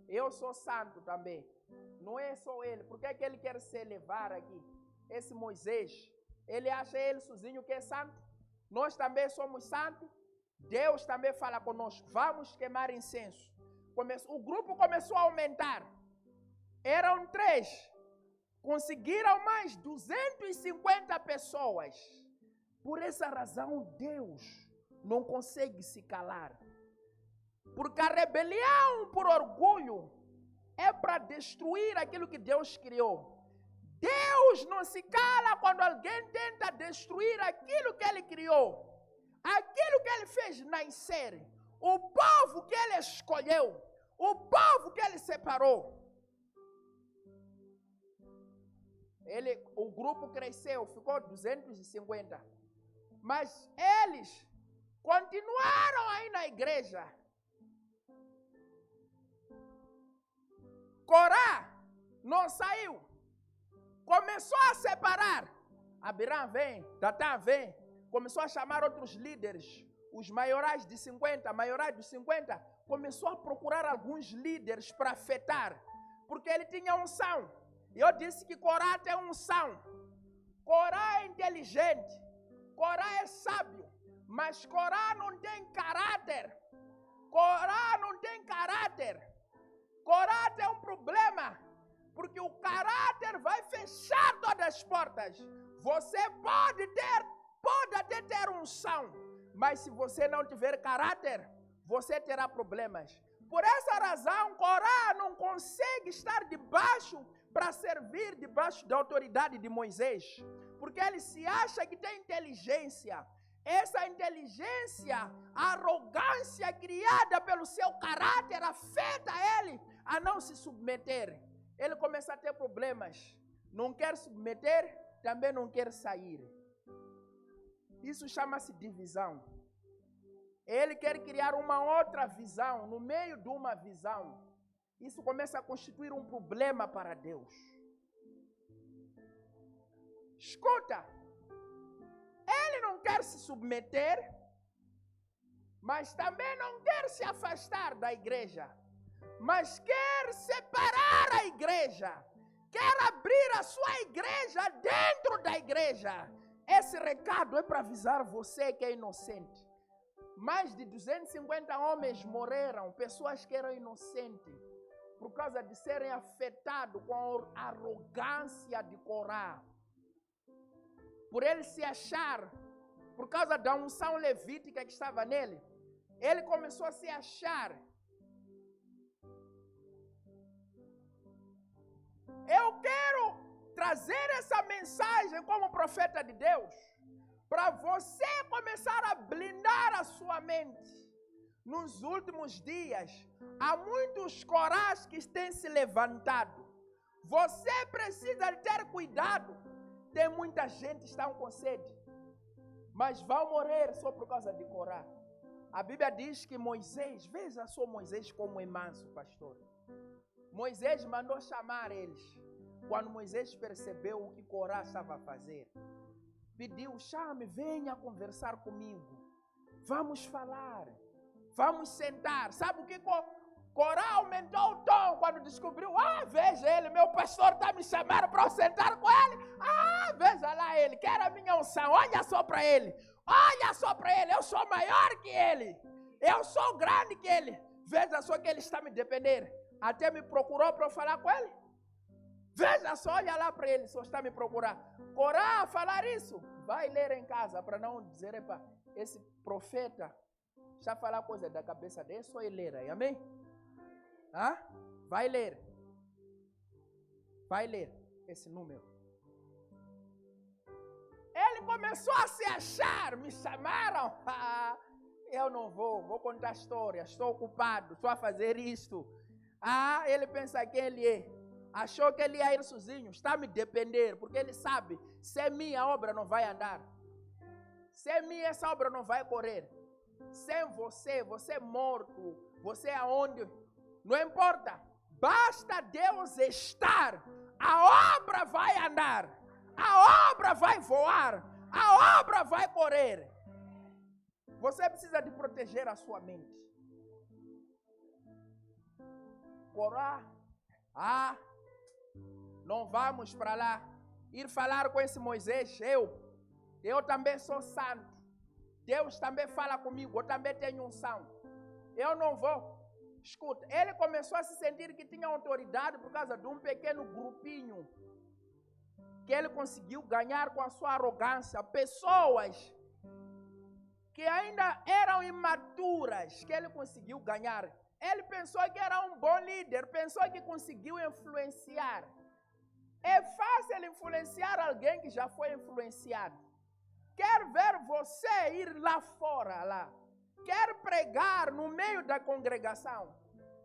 Eu sou santo também. Não é só ele. Por que ele quer se elevar aqui? Esse Moisés, ele acha ele sozinho que é santo. Nós também somos santos. Deus também fala conosco. Vamos queimar incenso. O grupo começou a aumentar. Eram 3. Conseguiram mais 250 pessoas. Por essa razão, Deus não consegue se calar. Porque a rebelião por orgulho é para destruir aquilo que Deus criou. Deus não se cala quando alguém tenta destruir aquilo que Ele criou. Aquilo que Ele fez nascer. O povo que Ele escolheu. O povo que Ele separou. O grupo cresceu, ficou 250. Mas eles continuaram aí na igreja. Corá não saiu. Começou a separar. Abiram vem, Datã vem. Começou a chamar outros líderes. Os maiorais de 50, maiorais dos 50. Começou a procurar alguns líderes para afetar. Porque ele tinha unção. E eu disse que Corá tem unção. Corá é inteligente. Corá é sábio. Mas Corá não tem caráter. Corá não tem caráter. Corá tem um problema. Porque o caráter vai fechar todas as portas. Você pode até ter unção. Mas se você não tiver caráter, você terá problemas. Por essa razão, Corá não consegue estar debaixo para servir debaixo da autoridade de Moisés. Porque ele se acha que tem inteligência. Essa inteligência, a arrogância criada pelo seu caráter afeta ele a não se submeter. Ele começa a ter problemas. Não quer submeter, também não quer sair. Isso chama-se divisão. Ele quer criar uma outra visão, no meio de uma visão. Isso começa a constituir um problema para Deus. Escuta, ele não quer se submeter, mas também não quer se afastar da igreja. Mas quer separar a igreja. Quer abrir a sua igreja dentro da igreja. Esse recado é para avisar você que é inocente. Mais de 250 homens morreram, pessoas que eram inocentes, por causa de serem afetados com a arrogância de Corá. Por ele se achar, por causa da unção levítica que estava nele, ele começou a se achar. Eu quero trazer essa mensagem como profeta de Deus, para você começar a blindar a sua mente. Nos últimos dias, há muitos Corás que têm se levantado. Você precisa ter cuidado. Tem muita gente que está com sede, mas vão morrer só por causa de Corá. A Bíblia diz que Moisés, veja só Moisés como é manso, pastor. Moisés mandou chamar eles. Quando Moisés percebeu o que Corá estava a fazer, pediu, chame, venha conversar comigo. Vamos falar. Vamos sentar. Sabe o que Corá aumentou o tom quando descobriu? Veja ele, meu pastor está me chamando para eu sentar com ele. Veja lá ele, quer a minha unção. Olha só para ele. Olha só para ele, eu sou maior que ele. Eu sou grande que ele. Veja só que ele está me dependendo. Até me procurou para eu falar com ele. Veja só, olha lá para ele, só está me procurando. Corá, falar isso, vai ler em casa, para não dizer, esse profeta está a falar coisa da cabeça dele, só ele ler aí, amém? Vai ler. Vai ler esse número. Ele começou a se achar, me chamaram. Eu não vou contar história, estou ocupado, estou a fazer isto. Ele pensa que ele é. Achou que ele ia ir sozinho, está a me depender, porque ele sabe, sem mim a obra não vai andar. Sem mim essa obra não vai correr. Sem você, você é morto, você é aonde, não importa. Basta Deus estar, a obra vai andar, a obra vai voar, a obra vai correr. Você precisa de proteger a sua mente. Corá, não vamos para lá, ir falar com esse Moisés, eu também sou santo, Deus também fala comigo, eu também tenho unção, eu não vou. Escuta, ele começou a se sentir que tinha autoridade por causa de um pequeno grupinho, que ele conseguiu ganhar com a sua arrogância, pessoas que ainda eram imaturas, que ele conseguiu ganhar. Ele pensou que era um bom líder, pensou que conseguiu influenciar. É fácil influenciar alguém que já foi influenciado. Quer ver você ir lá fora, lá. Quer pregar no meio da congregação.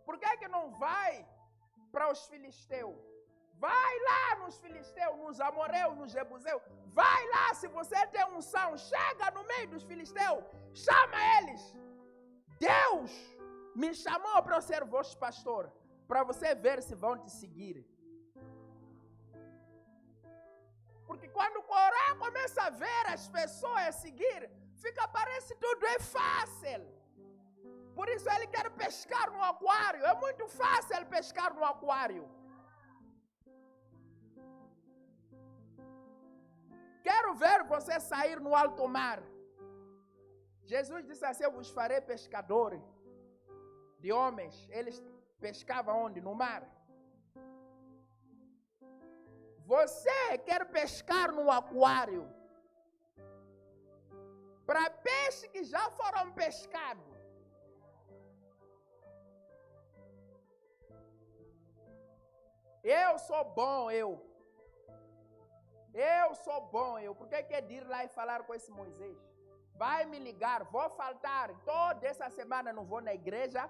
Por que não vai para os filisteus? Vai lá nos filisteus, nos amoreus, nos jebuseus. Vai lá, se você tem unção, chega no meio dos filisteus, chama eles. Deus me chamou para eu ser vosso pastor, para você ver se vão te seguir. Porque quando Corá começa a ver as pessoas seguir, parece tudo é fácil. Por isso ele quer pescar no aquário. É muito fácil pescar no aquário. Quero ver você sair no alto mar. Jesus disse assim: eu vos farei pescadores de homens. Eles pescavam onde? No mar. Você quer pescar no aquário para peixes que já foram pescados. Eu sou bom, eu sou bom, Por que quer ir lá e falar com esse Moisés? Vai me ligar, vou faltar. Toda essa semana não vou na igreja.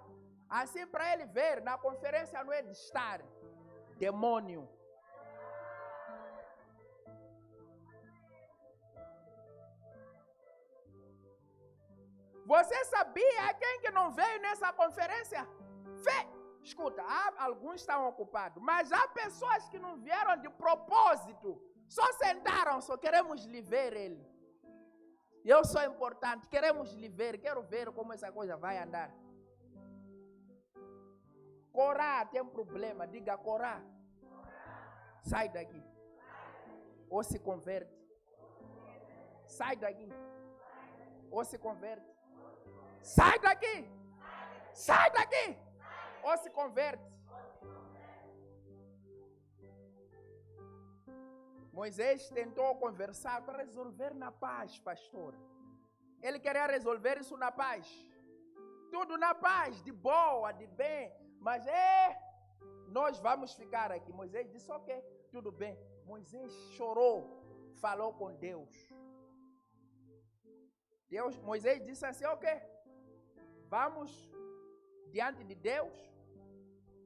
Assim para ele ver, na conferência não é de estar. Demônio. Você sabia quem que não veio nessa conferência? Escuta, alguns estão ocupados, mas há pessoas que não vieram de propósito. Só sentaram, só queremos lhe ver ele. Eu sou importante, queremos lhe ver, quero ver como essa coisa vai andar. Corá tem problema, diga Corá. Sai daqui. Ou se converte. Sai daqui. Ou se converte. Sai daqui! Sai daqui! Ou se converte. Moisés tentou conversar para resolver na paz, pastor. Ele queria resolver isso na paz. Tudo na paz, de boa, de bem. Mas nós vamos ficar aqui. Moisés disse, ok, tudo bem. Moisés chorou, falou com Deus. Moisés disse assim, ok, vamos diante de Deus,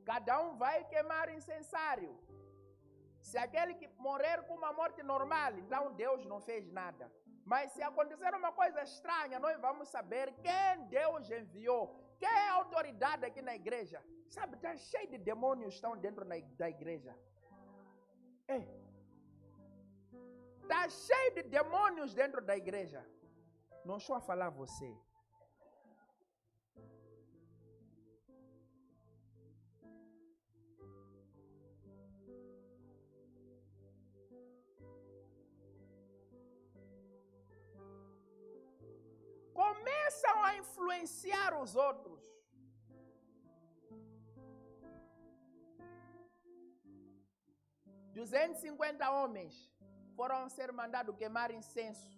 cada um vai queimar incensário. Se aquele que morrer com uma morte normal, então Deus não fez nada. Mas se acontecer uma coisa estranha, nós vamos saber quem Deus enviou, quem é a autoridade aqui na igreja. Sabe, está cheio de demônios que estão dentro da igreja. Está cheio de demônios dentro da igreja. Não estou a falar você. Começam a influenciar os outros. $250 homens foram ser mandados queimar incenso.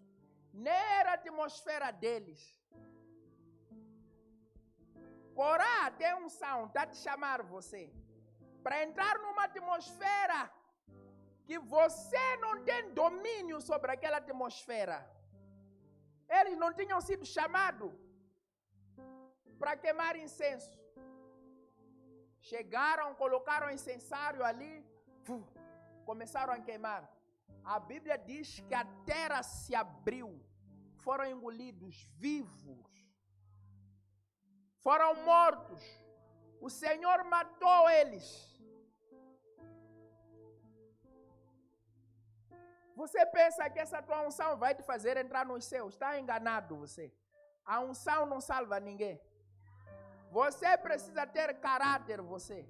Nem era a atmosfera deles. Corá tem unção, está a te chamar você. Para entrar numa atmosfera que você não tem domínio sobre aquela atmosfera. Eles não tinham sido chamados para queimar incenso. Chegaram, colocaram incensário ali, começaram a queimar. A Bíblia diz que a terra se abriu, foram engolidos vivos, foram mortos. O Senhor matou eles. Você pensa que essa tua unção vai te fazer entrar nos céus? Está enganado você. A unção não salva ninguém. Você precisa ter caráter, você.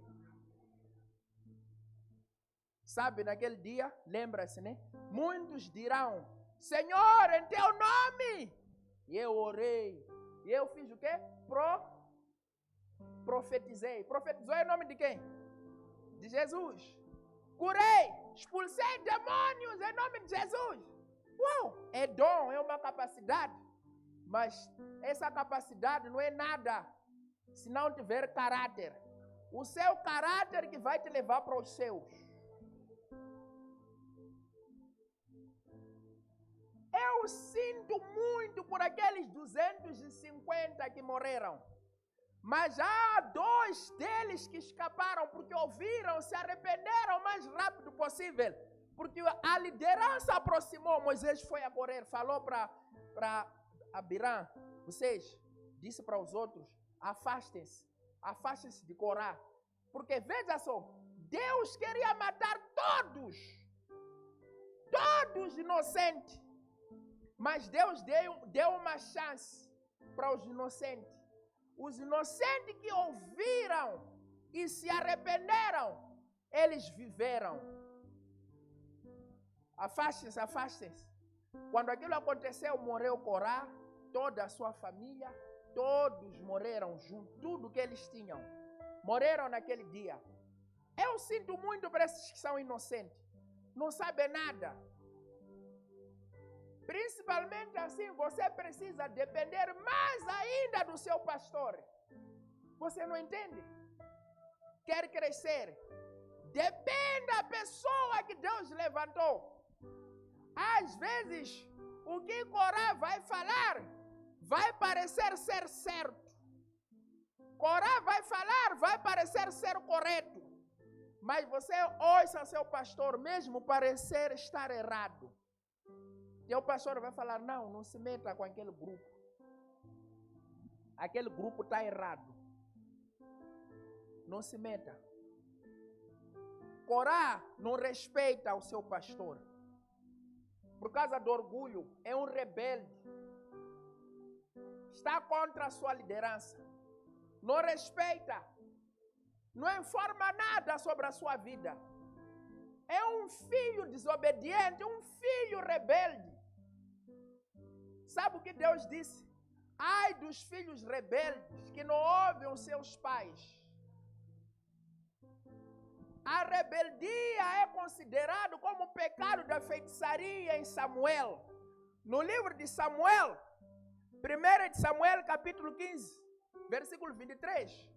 Sabe, naquele dia, lembra-se, né? Muitos dirão, Senhor, em teu nome. E eu orei. E eu fiz o quê? Profetizei. Profetizou em nome de quem? De Jesus. Curei, expulsei demônios em nome de Jesus. Uau, é dom, é uma capacidade. Mas essa capacidade não é nada se não tiver caráter. O seu caráter que vai te levar para os seus. Eu sinto muito por aqueles 250 que morreram. Mas há 2 deles que escaparam porque ouviram, se arrependeram o mais rápido possível. Porque a liderança aproximou. Moisés foi a correr, falou para Abiram, vocês, disse para os outros, afastem-se de Corá. Porque veja só, Deus queria matar todos inocentes. Mas Deus deu uma chance para os inocentes. Os inocentes que ouviram e se arrependeram, eles viveram. Afastem-se. Quando aquilo aconteceu, morreu Corá, toda a sua família, todos morreram junto, tudo que eles tinham. Morreram naquele dia. Eu sinto muito para esses que são inocentes. Não sabem nada. Principalmente assim, você precisa depender mais ainda do seu pastor. Você não entende? Quer crescer? Depende da pessoa que Deus levantou. Às vezes, o que Corá vai falar vai parecer ser certo. Corá vai falar, vai parecer ser correto. Mas você ouça seu pastor, mesmo parecer estar errado. E o pastor vai falar, não se meta com aquele grupo. Aquele grupo está errado. Não se meta. Corá não respeita o seu pastor. Por causa do orgulho, é um rebelde. Está contra a sua liderança. Não respeita. Não informa nada sobre a sua vida. É um filho desobediente, um filho rebelde. Sabe o que Deus disse? Ai dos filhos rebeldes que não ouvem os seus pais. A rebeldia é considerado como pecado da feitiçaria em Samuel. No livro de Samuel, 1 de Samuel, capítulo 15, versículo 23.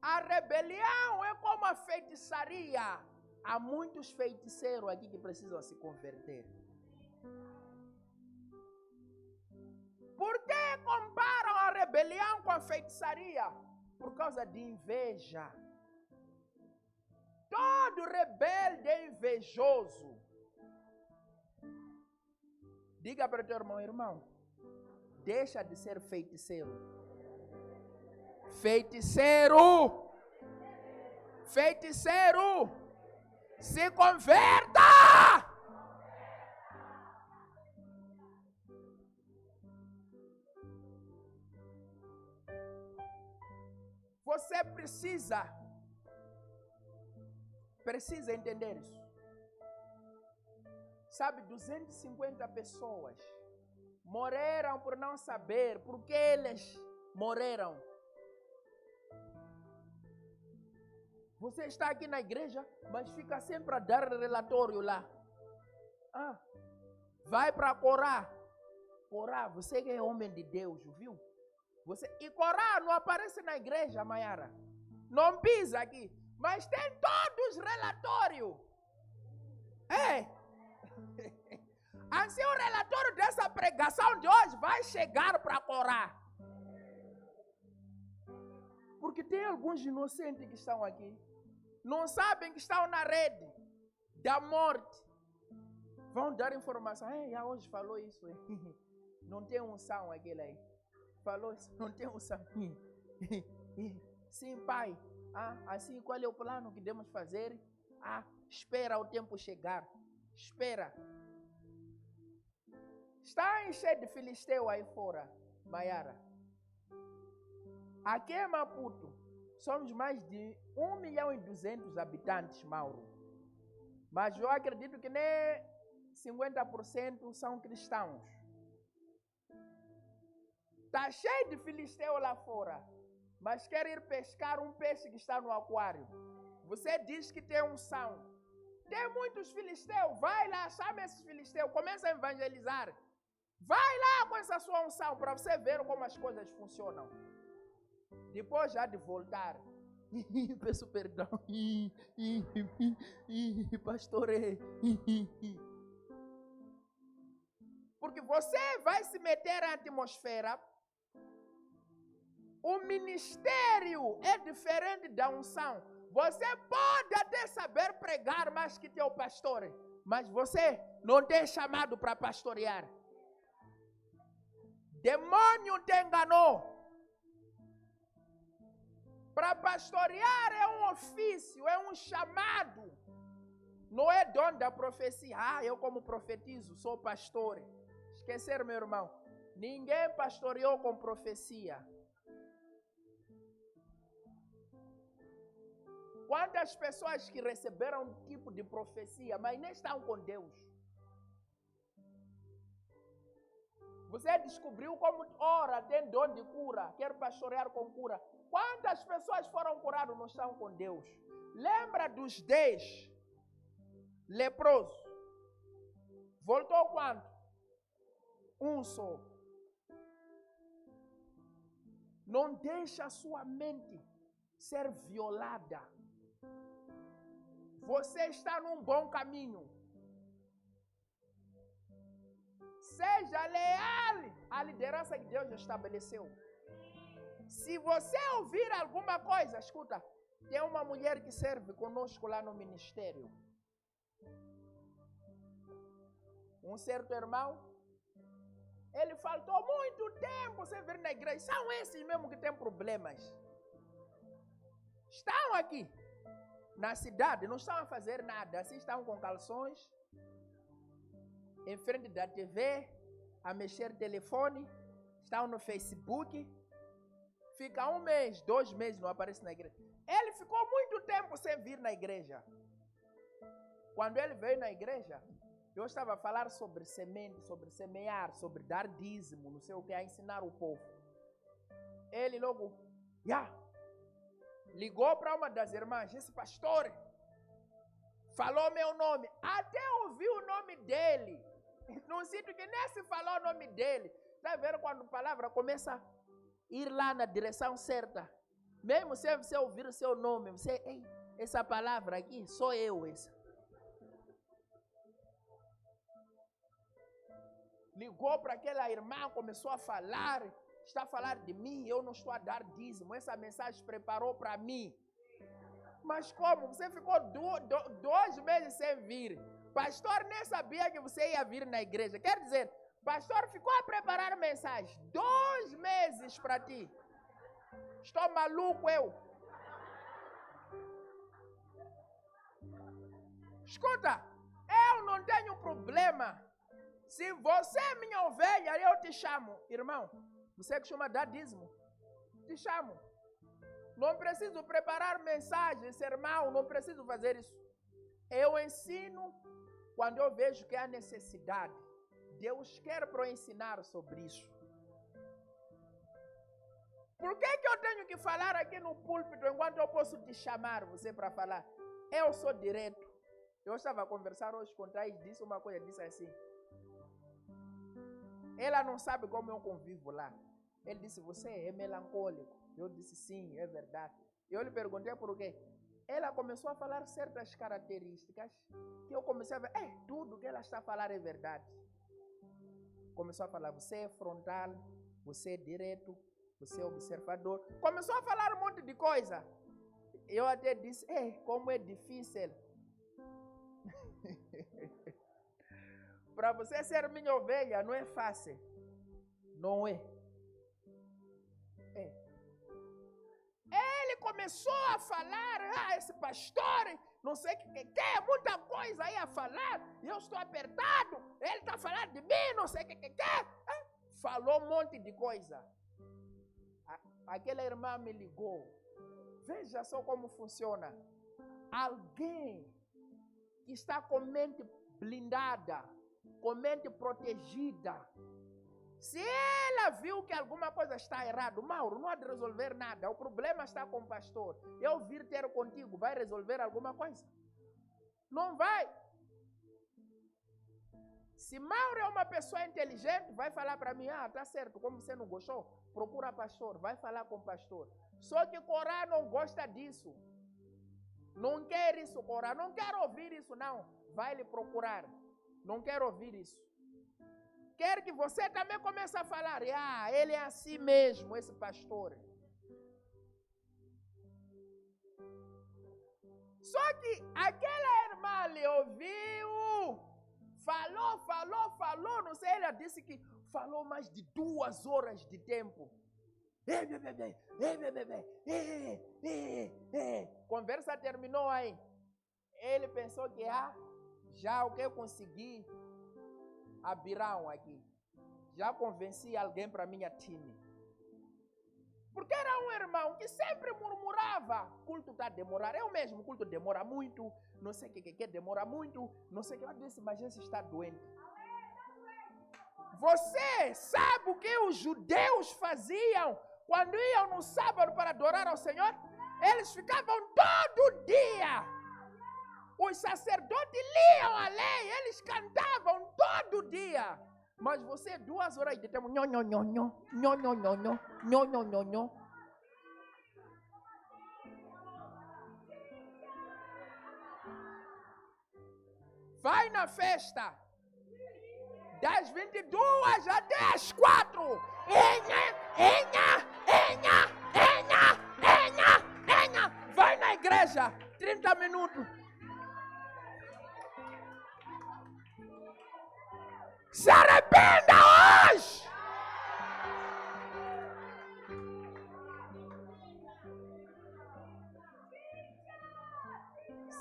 A rebelião é como a feitiçaria. Há muitos feiticeiros aqui que precisam se converter. Por que comparam a rebelião com a feitiçaria? Por causa de inveja. Todo rebelde é invejoso. Diga para o teu irmão, deixa de ser feiticeiro. Feiticeiro! Se converta! Você precisa entender isso. Sabe, 250 pessoas morreram por não saber por que eles morreram. Você está aqui na igreja, mas fica sempre a dar relatório lá. Vai para Corá. Corá, você que é homem de Deus, viu? E Corá não aparece na igreja, Mayara. Não pisa aqui. Mas tem todos relatórios. Assim o relatório dessa pregação de hoje vai chegar para Corá. Porque tem alguns inocentes que estão aqui. Não sabem que estão na rede da morte. Vão dar informação. Hoje falou isso. Não tem unção aquele aí. Falou isso, não tem unção. Sim, pai. Assim, qual é o plano que devemos fazer? Espera o tempo chegar. Espera. Está enchendo de filisteu aí fora, Mayara. Aqui em Maputo, somos mais de 1.200.000 habitantes, Mauro. Mas eu acredito que nem 50% são cristãos. Está cheio de filisteu lá fora. Mas quer ir pescar um peixe que está no aquário. Você diz que tem unção. Tem muitos filisteus. Vai lá, chama esses filisteus. Começa a evangelizar. Vai lá com essa sua unção para você ver como as coisas funcionam. Depois já de voltar, peço perdão, pastor, porque você vai se meter na atmosfera. O ministério é diferente da unção. Você pode até saber pregar mais que teu pastor, mas você não tem chamado para pastorear. Demônio te enganou. Para pastorear é um ofício, é um chamado. Não é dom da profecia. Eu como profetizo, sou pastor. Esqueceram, meu irmão. Ninguém pastoreou com profecia. Quantas pessoas que receberam um tipo de profecia, mas nem estão com Deus. Você descobriu como, ora, tem dom de cura, quer pastorear com cura. Quantas pessoas foram curadas não estão com Deus? Lembra dos 10 leprosos? Voltou quanto? Um só. Não deixa a sua mente ser violada. Você está num bom caminho. Seja leal à liderança que Deus estabeleceu. Se você ouvir alguma coisa, escuta, tem uma mulher que serve conosco lá no ministério. Um certo irmão, ele faltou muito tempo sem vir na igreja. São esses mesmo que têm problemas. Estão aqui na cidade, não estão a fazer nada. Assim estão com calções, em frente da TV, a mexer no telefone, estão no Facebook. Fica 1 mês, 2 meses, não aparece na igreja. Ele ficou muito tempo sem vir na igreja. Quando ele veio na igreja, eu estava a falar sobre semente, sobre semear, sobre dar dízimo, não sei o que, a ensinar o povo. Ele logo, ligou para uma das irmãs, esse pastor falou meu nome, até ouvi o nome dele, num sítio que nem se falou o nome dele. Está vendo quando a palavra começa a ir lá na direção certa? Mesmo sem você ouvir o seu nome, você, essa palavra aqui, sou eu essa. Ligou para aquela irmã, começou a falar, está a falar de mim, eu não estou a dar dízimo, essa mensagem preparou para mim. Mas como? Você ficou 2 meses sem vir. Pastor nem sabia que você ia vir na igreja. Quer dizer, pastor ficou a preparar mensagem 2 meses para ti. Estou maluco eu. Escuta, eu não tenho problema. Se você é minha ovelha, eu te chamo. Irmão, você que chama dar dízimo, te chamo. Não preciso preparar mensagem, sermão, não preciso fazer isso. Eu ensino quando eu vejo que há necessidade. Deus quer para eu ensinar sobre isso. Por que eu tenho que falar aqui no púlpito enquanto eu posso te chamar você para falar? Eu sou direto. Eu estava a conversar hoje com Thais, disse uma coisa, disse assim. Ela não sabe como eu convivo lá. Ele disse, você é melancólico. Eu disse, sim, é verdade. Eu lhe perguntei por quê. Ela começou a falar certas características que eu comecei a ver, tudo que ela está a falar é verdade. Começou a falar, você é frontal, você é direto, você é observador. Começou a falar um monte de coisa. Eu até disse, como é difícil. Para você ser minha ovelha não é fácil. Não é. Ele começou a falar, esse pastor, não sei o que, muita coisa aí a falar. Eu estou apertado. Ele está falando de mim, não sei o que. Falou um monte de coisa. Aquela irmã me ligou. Veja só como funciona. Alguém que está com mente blindada, com mente protegida. Se ela viu que alguma coisa está errada, Mauro, não há de resolver nada. O problema está com o pastor. Eu vir ter contigo, vai resolver alguma coisa? Não vai. Se Mauro é uma pessoa inteligente, vai falar para mim, tá certo, como você não gostou, procura pastor, vai falar com o pastor. Só que Corá não gosta disso. Não quer isso, Corá, não quer ouvir isso, não. Vai lhe procurar. Não quer ouvir isso. Quer que você também comece a falar, ele é assim mesmo, esse pastor. Só que aquela irmã lhe ouviu, falou, não sei, ela disse que falou mais de 2 horas de tempo. Conversa terminou aí. Ele pensou que já o que eu consegui abrirão aqui. Já convenci alguém para minha time. Porque era um irmão que sempre murmurava. Culto está a demorar. Eu mesmo, o culto demora muito. Não sei o que demora muito. Não sei o que. Eu disse, mas esse está doente. Você sabe o que os judeus faziam quando iam no sábado para adorar ao Senhor? Eles ficavam todo dia. Os sacerdotes liam a lei. Eles cantavam todo dia. Mas você 2 horas de tempo. Vai na festa. Das 22 até as 4. Vai na igreja. 30 minutos. Se arrependa hoje!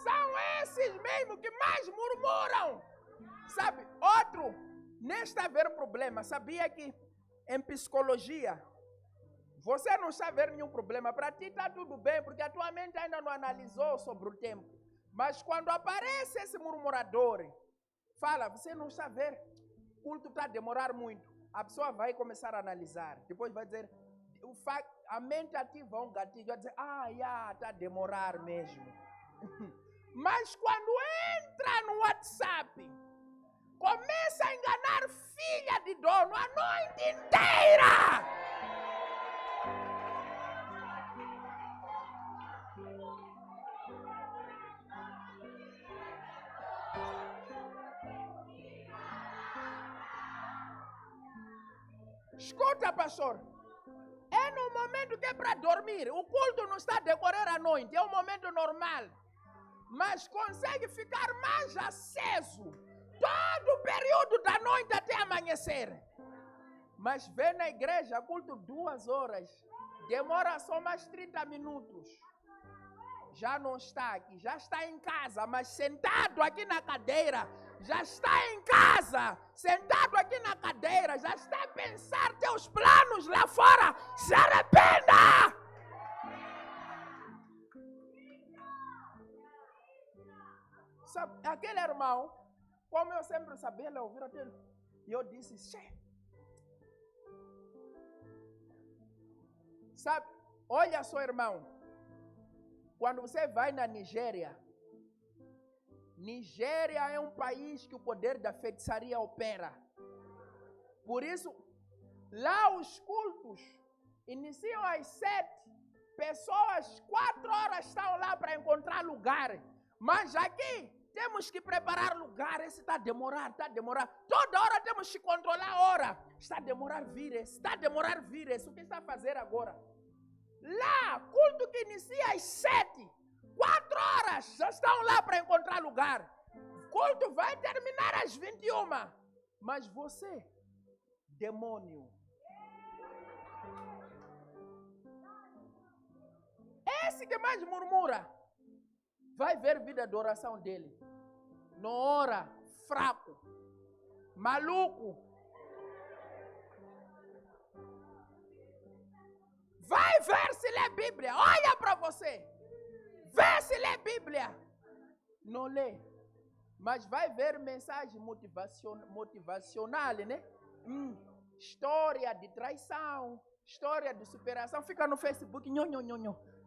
São esses mesmo que mais murmuram. Sabe, outro, nesta haver problema, sabia que em psicologia, você não está vendo nenhum problema. Para ti está tudo bem, porque a tua mente ainda não analisou sobre o tempo. Mas quando aparece esse murmurador, fala, você não está vendo? O culto está a demorar muito. A pessoa vai começar a analisar. Depois vai dizer, a mente ativa um gatilho. Vai dizer, está a demorar mesmo. Mas quando entra no WhatsApp, começa a enganar filha de dono a noite inteira. Escuta, pastor. É no momento que é para dormir. O culto não está a decorrer à noite. É um momento normal. Mas consegue ficar mais aceso todo o período da noite até amanhecer. Mas vem na igreja, culto 2 horas. Demora só mais 30 minutos. Já não está aqui. Já está em casa, mas sentado aqui na cadeira. Já está em casa, sentado aqui na cadeira, já está a pensar teus planos lá fora. Se arrependa! Sabe, aquele irmão, como eu sempre sabia, ele ouviu aquilo. E eu disse, sabe, olha só, irmão, quando você vai na Nigéria é um país que o poder da feitiçaria opera. Por isso, lá os cultos iniciam às 7. Pessoas 4 horas estão lá para encontrar lugar. Mas aqui temos que preparar lugar. Esse está a demorar. Toda hora temos que controlar a hora. Está a demorar vir esse. O que está a fazer agora? Lá, culto que inicia às 7. 4 horas já estão lá para encontrar lugar. O culto vai terminar às 21. Mas você, demônio, esse que mais murmura, vai ver vida de oração dele. Não ora, fraco, maluco. Vai ver se lê Bíblia. Olha para você. Vê se lê Bíblia. Não lê. Mas vai ver mensagem motivacional, né? História de traição, história de superação. Fica no Facebook,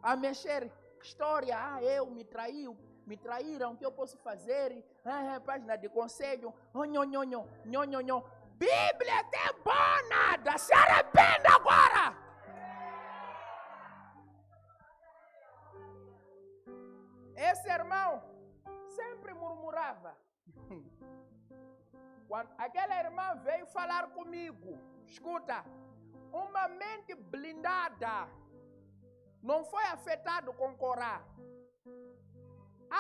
a mexer. História, eu me traíram, o que eu posso fazer? Página de conselho, nhonhonhon. Bíblia tem bom nada, se arrependa agora! Esse irmão sempre murmurava. Quando aquela irmã veio falar comigo, escuta, uma mente blindada não foi afetado com Corá.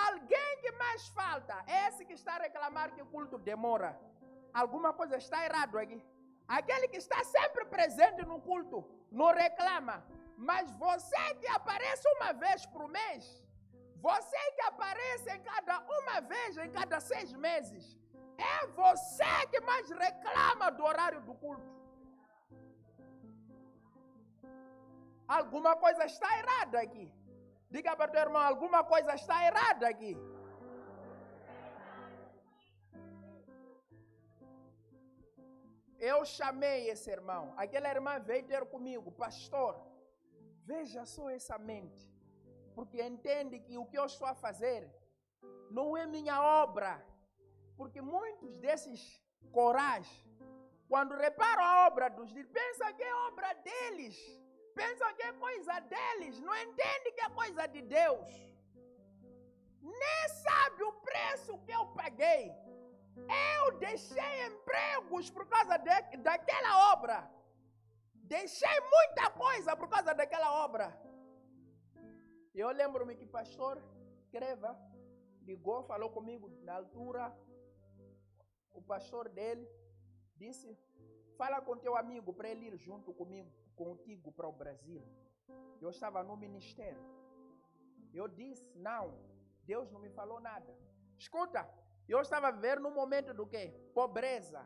Alguém que mais falta, esse que está a reclamar que o culto demora. Alguma coisa está errado aqui. Aquele que está sempre presente no culto, não reclama. Mas você que aparece uma vez por mês, você que aparece uma vez em cada 6 meses, é você que mais reclama do horário do culto. Alguma coisa está errada aqui. Diga para o teu irmão, alguma coisa está errada aqui. Eu chamei esse irmão. Aquela irmã veio ter comigo. Pastor, veja só essa mente. Porque entende que o que eu estou a fazer não é minha obra. Porque muitos desses corais, quando reparam a obra dos filhos, pensam que é obra deles. Pensam que é coisa deles. Não entendem que é coisa de Deus. Nem sabe o preço que eu paguei. Eu deixei empregos por causa daquela obra. Deixei muita coisa por causa daquela obra. Eu lembro-me que o pastor Creva ligou, falou comigo na altura. O pastor dele disse, fala com teu amigo para ele ir junto contigo para o Brasil. Eu estava no ministério. Eu disse, não, Deus não me falou nada. Escuta, eu estava a viver num momento do quê? Pobreza.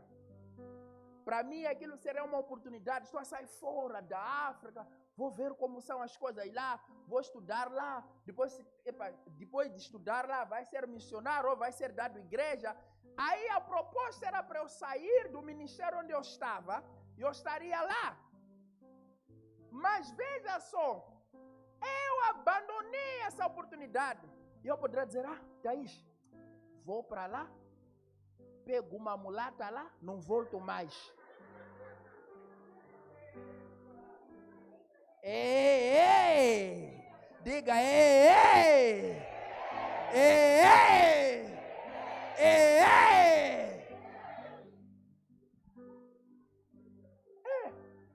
Para mim aquilo seria uma oportunidade. Estou a sair fora da África, vou ver como são as coisas lá, vou estudar lá. Depois de estudar lá, vai ser missionário ou vai ser dado igreja. Aí a proposta era para eu sair do ministério onde eu estava e eu estaria lá. Mas veja só, eu abandonei essa oportunidade. E eu poderia dizer, Thaís, vou para lá, pego uma mulata lá, não volto mais. Ei! Diga, ei!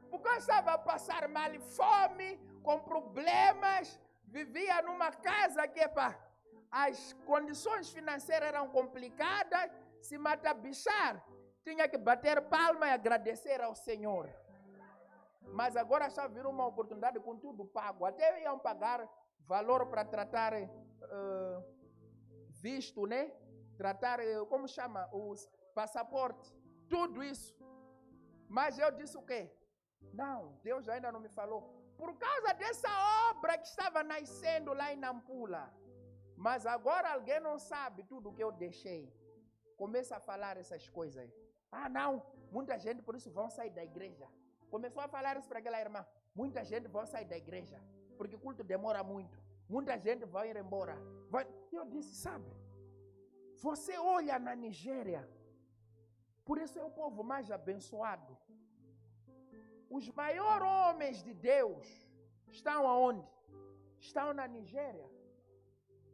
Porque eu estava a passar mal, fome, com problemas, vivia numa casa que as condições financeiras eram complicadas, se matabichar, tinha que bater palma e agradecer ao Senhor. Mas agora só virou uma oportunidade com tudo pago. Até iam pagar valor para tratar visto, né? Tratar, como chama? Os passaportes. Tudo isso. Mas eu disse o quê? Não, Deus ainda não me falou. Por causa dessa obra que estava nascendo lá em Nampula. Mas agora alguém não sabe tudo o que eu deixei. Começa a falar essas coisas. Não, muita gente por isso vão sair da igreja. Começou a falar isso para aquela irmã. Muita gente vai sair da igreja, porque o culto demora muito. Muita gente vai ir embora. Eu disse, sabe, você olha na Nigéria, por isso é o povo mais abençoado. Os maiores homens de Deus estão aonde? Estão na Nigéria.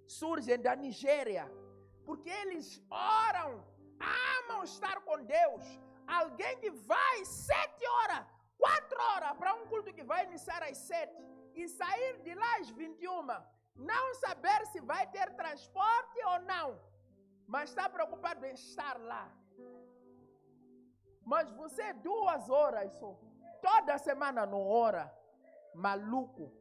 Surgem da Nigéria, porque eles oram, amam estar com Deus. Alguém que vai 7 horas, 4 horas para um culto que vai iniciar às 7 e sair de lá às 21, não saber se vai ter transporte ou não, mas está preocupado em estar lá. Mas você 2 horas só, toda semana não ora, maluco.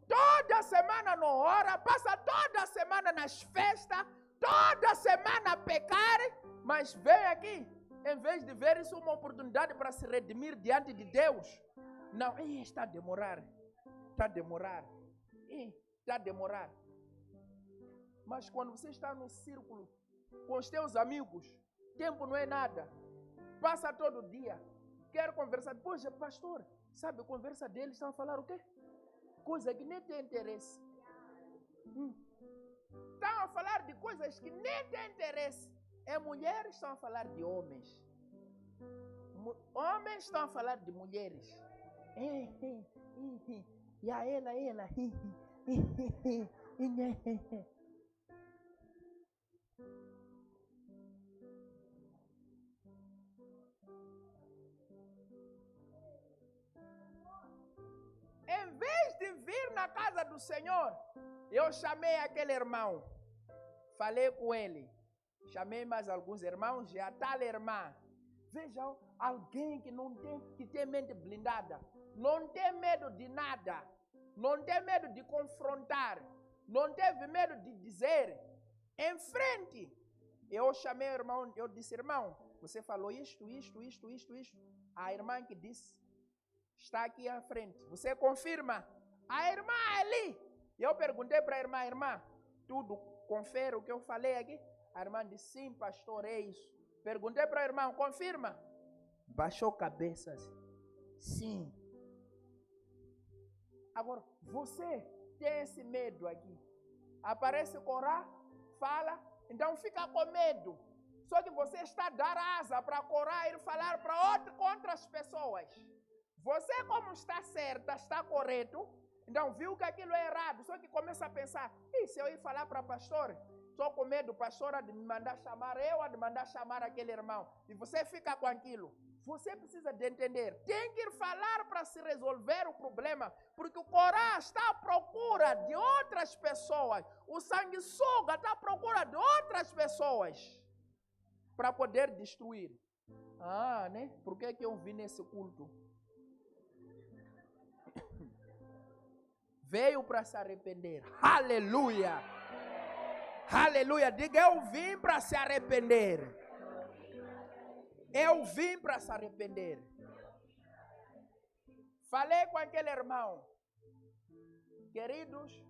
Toda semana não ora, passa toda semana nas festas, toda semana a pecar, mas vem aqui, em vez de ver isso uma oportunidade para se redimir diante de Deus. Não, está a demorar, está a demorar, está a demorar. Mas quando você está no círculo com os teus amigos, tempo não é nada, passa todo dia, quer conversar, poxa pastor, Sabe, a conversa deles estão a falar o quê? Coisa que nem tem interesse. Estão a falar de coisas que nem tem interesse. E mulheres estão a falar de homens. Homens estão a falar de mulheres. E a ela. Em vez de vir na casa do Senhor, eu chamei aquele irmão. Falei com ele. Chamei mais alguns irmãos e a tal irmã. Vejam, alguém que tem mente blindada. Não tem medo de nada. Não tem medo de confrontar. Não teve medo de dizer. Em frente. Eu chamei o irmão. Eu disse, irmão, você falou isto. A irmã que disse está aqui à frente. Você confirma? A irmã ali. Eu perguntei para a irmã, tudo confere o que eu falei aqui? A irmã disse, sim, pastor, é isso. Perguntei para o irmão, confirma? Baixou cabeças. Sim. Agora, você tem esse medo aqui. Aparece Corá, fala, então fica com medo. Só que você está a dar asa para Corá ir falar para outras pessoas. Você, como está certa, está correto, então viu que aquilo é errado, só que começa a pensar, e se eu ir falar para a pastora, estou com medo, pastora, de me mandar chamar, eu a de mandar chamar aquele irmão, e você fica com aquilo. Você precisa de entender, tem que ir falar para se resolver o problema, porque o Corá está à procura de outras pessoas, o sanguessuga está à procura de outras pessoas, para poder destruir. Né? Por que eu vim nesse culto? Veio para se arrepender. Aleluia! Aleluia! Diga, eu vim para se arrepender. Eu vim para se arrepender. Falei com aquele irmão. Queridos,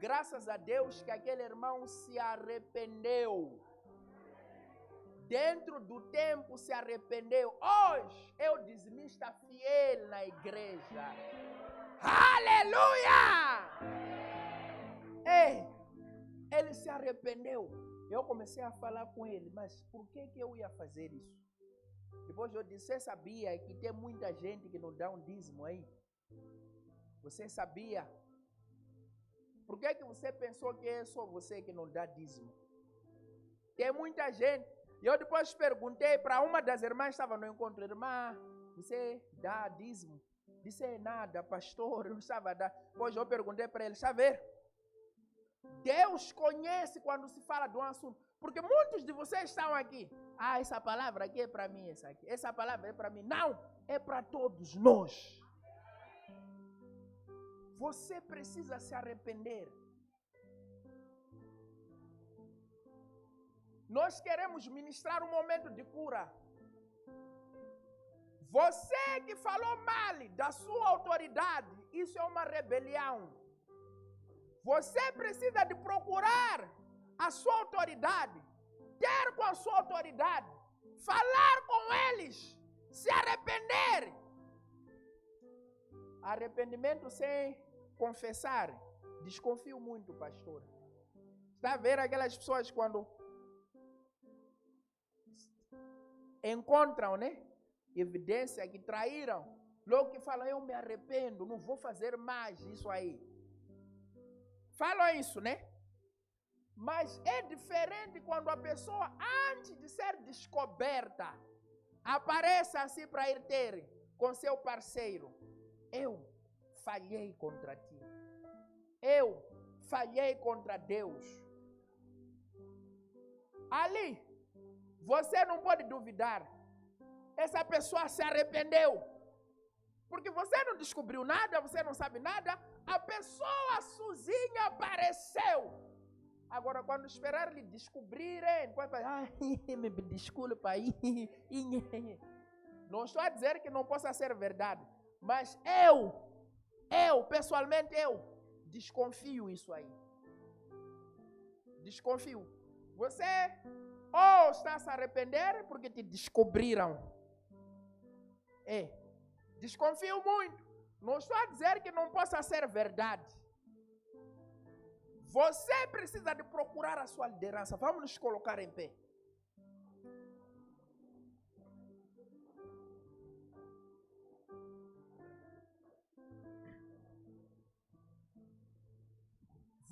graças a Deus que aquele irmão se arrependeu. Dentro do tempo se arrependeu. Hoje, é o dizimista fiel na igreja. Aleluia! Ei, ele se arrependeu. Eu comecei a falar com ele, mas por que eu ia fazer isso? Depois eu disse, você sabia que tem muita gente que não dá um dízimo aí? Você sabia? Por que você pensou que é só você que não dá dízimo? Tem muita gente. E eu depois perguntei para uma das irmãs que estava no encontro, irmã, você dá dízimo? Disse, nada, pastor, eu não estava a dar. Depois eu perguntei para ele, está a ver? Deus conhece quando se fala de um assunto. Porque muitos de vocês estão aqui. Essa palavra aqui é para mim, essa aqui. Essa palavra é para mim. Não, é para todos nós. Você precisa se arrepender. Nós queremos ministrar um momento de cura. Você que falou mal da sua autoridade, isso é uma rebelião. Você precisa de procurar a sua autoridade, ter com a sua autoridade, falar com eles, se arrepender. Arrependimento sem confessar, desconfio muito, pastor. Está a ver aquelas pessoas quando encontram, né? Evidência que traíram, logo que falam, eu me arrependo, não vou fazer mais isso aí. Falam isso, né? Mas é diferente quando a pessoa, antes de ser descoberta, aparece assim para ir ter com seu parceiro. Eu falhei contra ti. Eu falhei contra Deus. Ali, você não pode duvidar. Essa pessoa se arrependeu. Porque você não descobriu nada, você não sabe nada. A pessoa sozinha apareceu. Agora, quando esperar lhe descobrirem, depois vai, me desculpa aí. Não estou a dizer que não possa ser verdade. Mas pessoalmente, desconfio isso aí. Desconfio. Você ou está a se arrepender porque te descobriram. Desconfio muito. Não estou a dizer que não possa ser verdade. Você precisa de procurar a sua liderança. Vamos nos colocar em pé.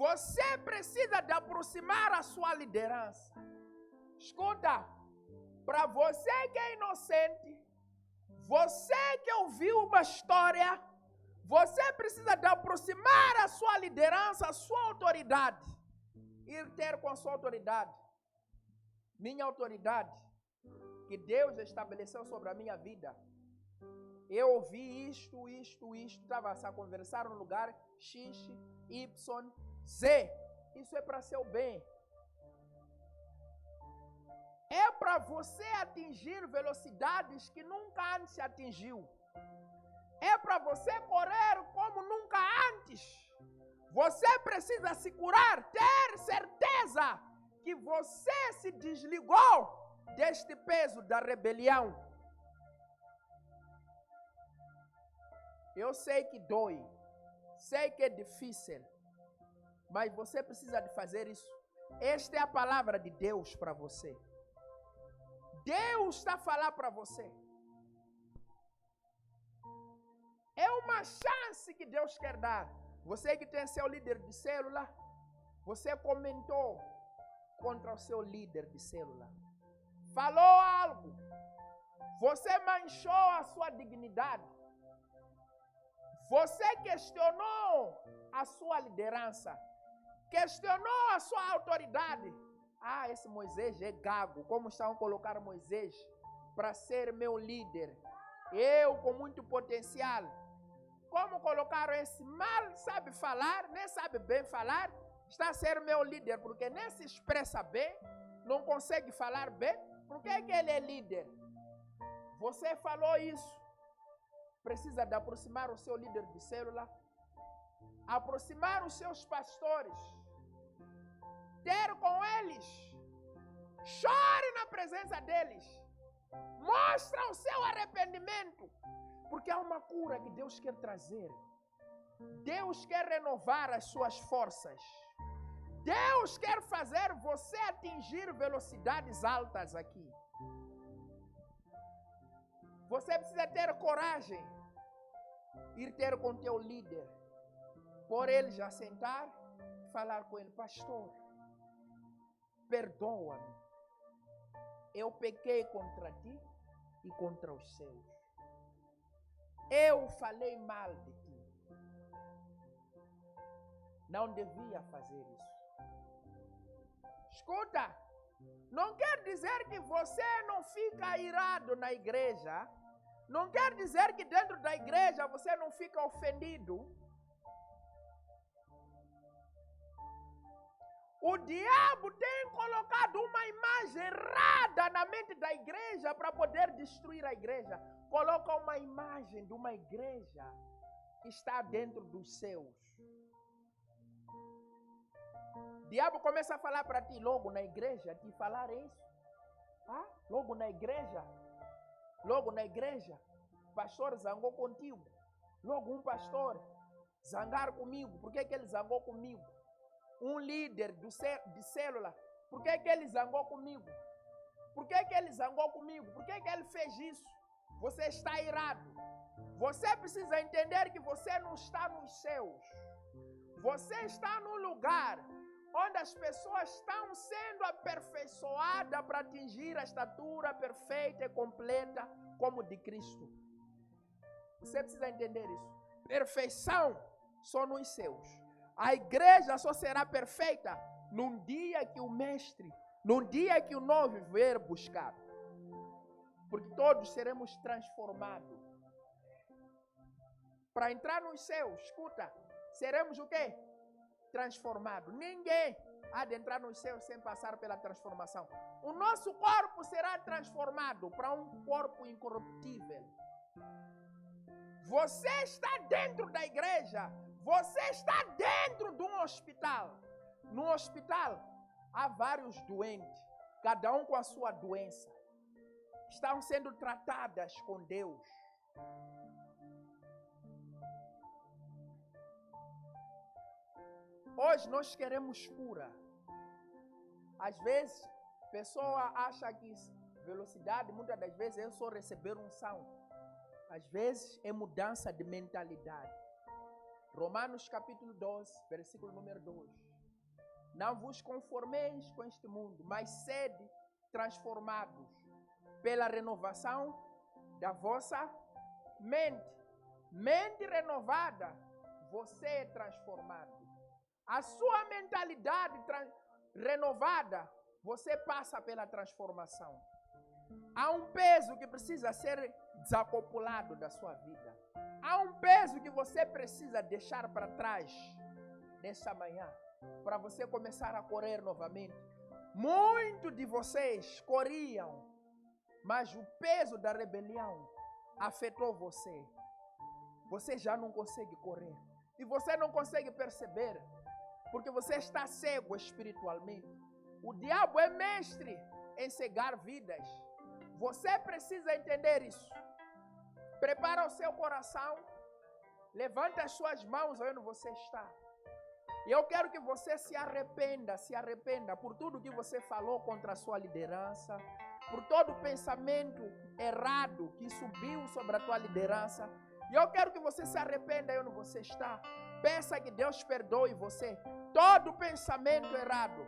Você precisa de aproximar a sua liderança. Escuta, para você que é inocente, você que ouviu uma história, você precisa de aproximar a sua liderança, a sua autoridade. Ir ter com a sua autoridade. Minha autoridade, que Deus estabeleceu sobre a minha vida. Eu ouvi isto, estava a conversar no lugar X, Y, Z. Isso é para seu bem. É para você atingir velocidades que nunca antes atingiu. É para você correr como nunca antes. Você precisa se curar, ter certeza que você se desligou deste peso da rebelião. Eu sei que dói, sei que é difícil, mas você precisa de fazer isso. Esta é a palavra de Deus para você. Deus está a falar para você. É uma chance que Deus quer dar. Você que tem seu líder de célula, você comentou contra o seu líder de célula. Falou algo. Você manchou a sua dignidade. Você questionou a sua liderança. Questionou a sua autoridade. Ah, esse Moisés é gago. Como estão a colocar Moisés para ser meu líder? Eu com muito potencial. Como colocaram esse mal, sabe falar, nem sabe bem falar, está a ser meu líder, porque nem se expressa bem, não consegue falar bem. Por que ele é líder? Você falou isso. Precisa de aproximar o seu líder de célula, aproximar os seus pastores, ter com eles, chore na presença deles, mostra o seu arrependimento, porque há uma cura que Deus quer trazer. Deus quer renovar as suas forças. Deus quer fazer você atingir velocidades altas aqui. Você precisa ter coragem, ir ter com teu líder, por ele já sentar, falar com ele: pastor, perdoa-me, eu pequei contra ti e contra os seus. Eu falei mal de ti. Não devia fazer isso. Escuta, não quer dizer que você não fica irado na igreja. Não quer dizer que dentro da igreja você não fica ofendido. O diabo tem colocado uma imagem errada na mente da igreja para poder destruir a igreja. Coloca uma imagem de uma igreja que está dentro dos céus. O diabo começa a falar para ti logo na igreja, te falar isso. Ah, logo na igreja, pastor zangou contigo. Logo um pastor zangar comigo. Por que ele zangou comigo? Um líder de célula, por que ele zangou comigo? Por que ele zangou comigo? Por que ele fez isso? Você está irado. Você precisa entender que você não está nos céus. Você está num lugar onde as pessoas estão sendo aperfeiçoadas para atingir a estatura perfeita e completa como de Cristo. Você precisa entender isso. Perfeição só nos céus. A igreja só será perfeita num dia que o mestre, num dia que o noivo vier buscar. Porque todos seremos transformados. Para entrar nos céus, escuta, seremos o quê? Transformados. Ninguém há de entrar nos céus sem passar pela transformação. O nosso corpo será transformado para um corpo incorruptível. Você está dentro da igreja. Você está dentro de um hospital. No hospital há vários doentes, cada um com a sua doença. Estão sendo tratadas com Deus. Hoje nós queremos cura. Às vezes, a pessoa acha que velocidade, muitas das vezes, é só receber unção. Às vezes, é mudança de mentalidade. Romanos capítulo 12, versículo número 2. Não vos conformeis com este mundo, mas sede transformados pela renovação da vossa mente. Mente renovada, você é transformado. A sua mentalidade renovada, você passa pela transformação. Há um peso que precisa ser desacoplado da sua vida. Há um peso que você precisa deixar para trás nessa manhã, para você começar a correr novamente. Muitos de vocês corriam, mas o peso da rebelião afetou você. Você já não consegue correr. E você não consegue perceber, porque você está cego espiritualmente. O diabo é mestre em cegar vidas. Você precisa entender isso. Prepara o seu coração. Levanta as suas mãos onde você está. E eu quero que você se arrependa por tudo que você falou contra a sua liderança, por todo o pensamento errado que subiu sobre a tua liderança. E eu quero que você se arrependa onde você está. Peça que Deus perdoe você. Todo pensamento errado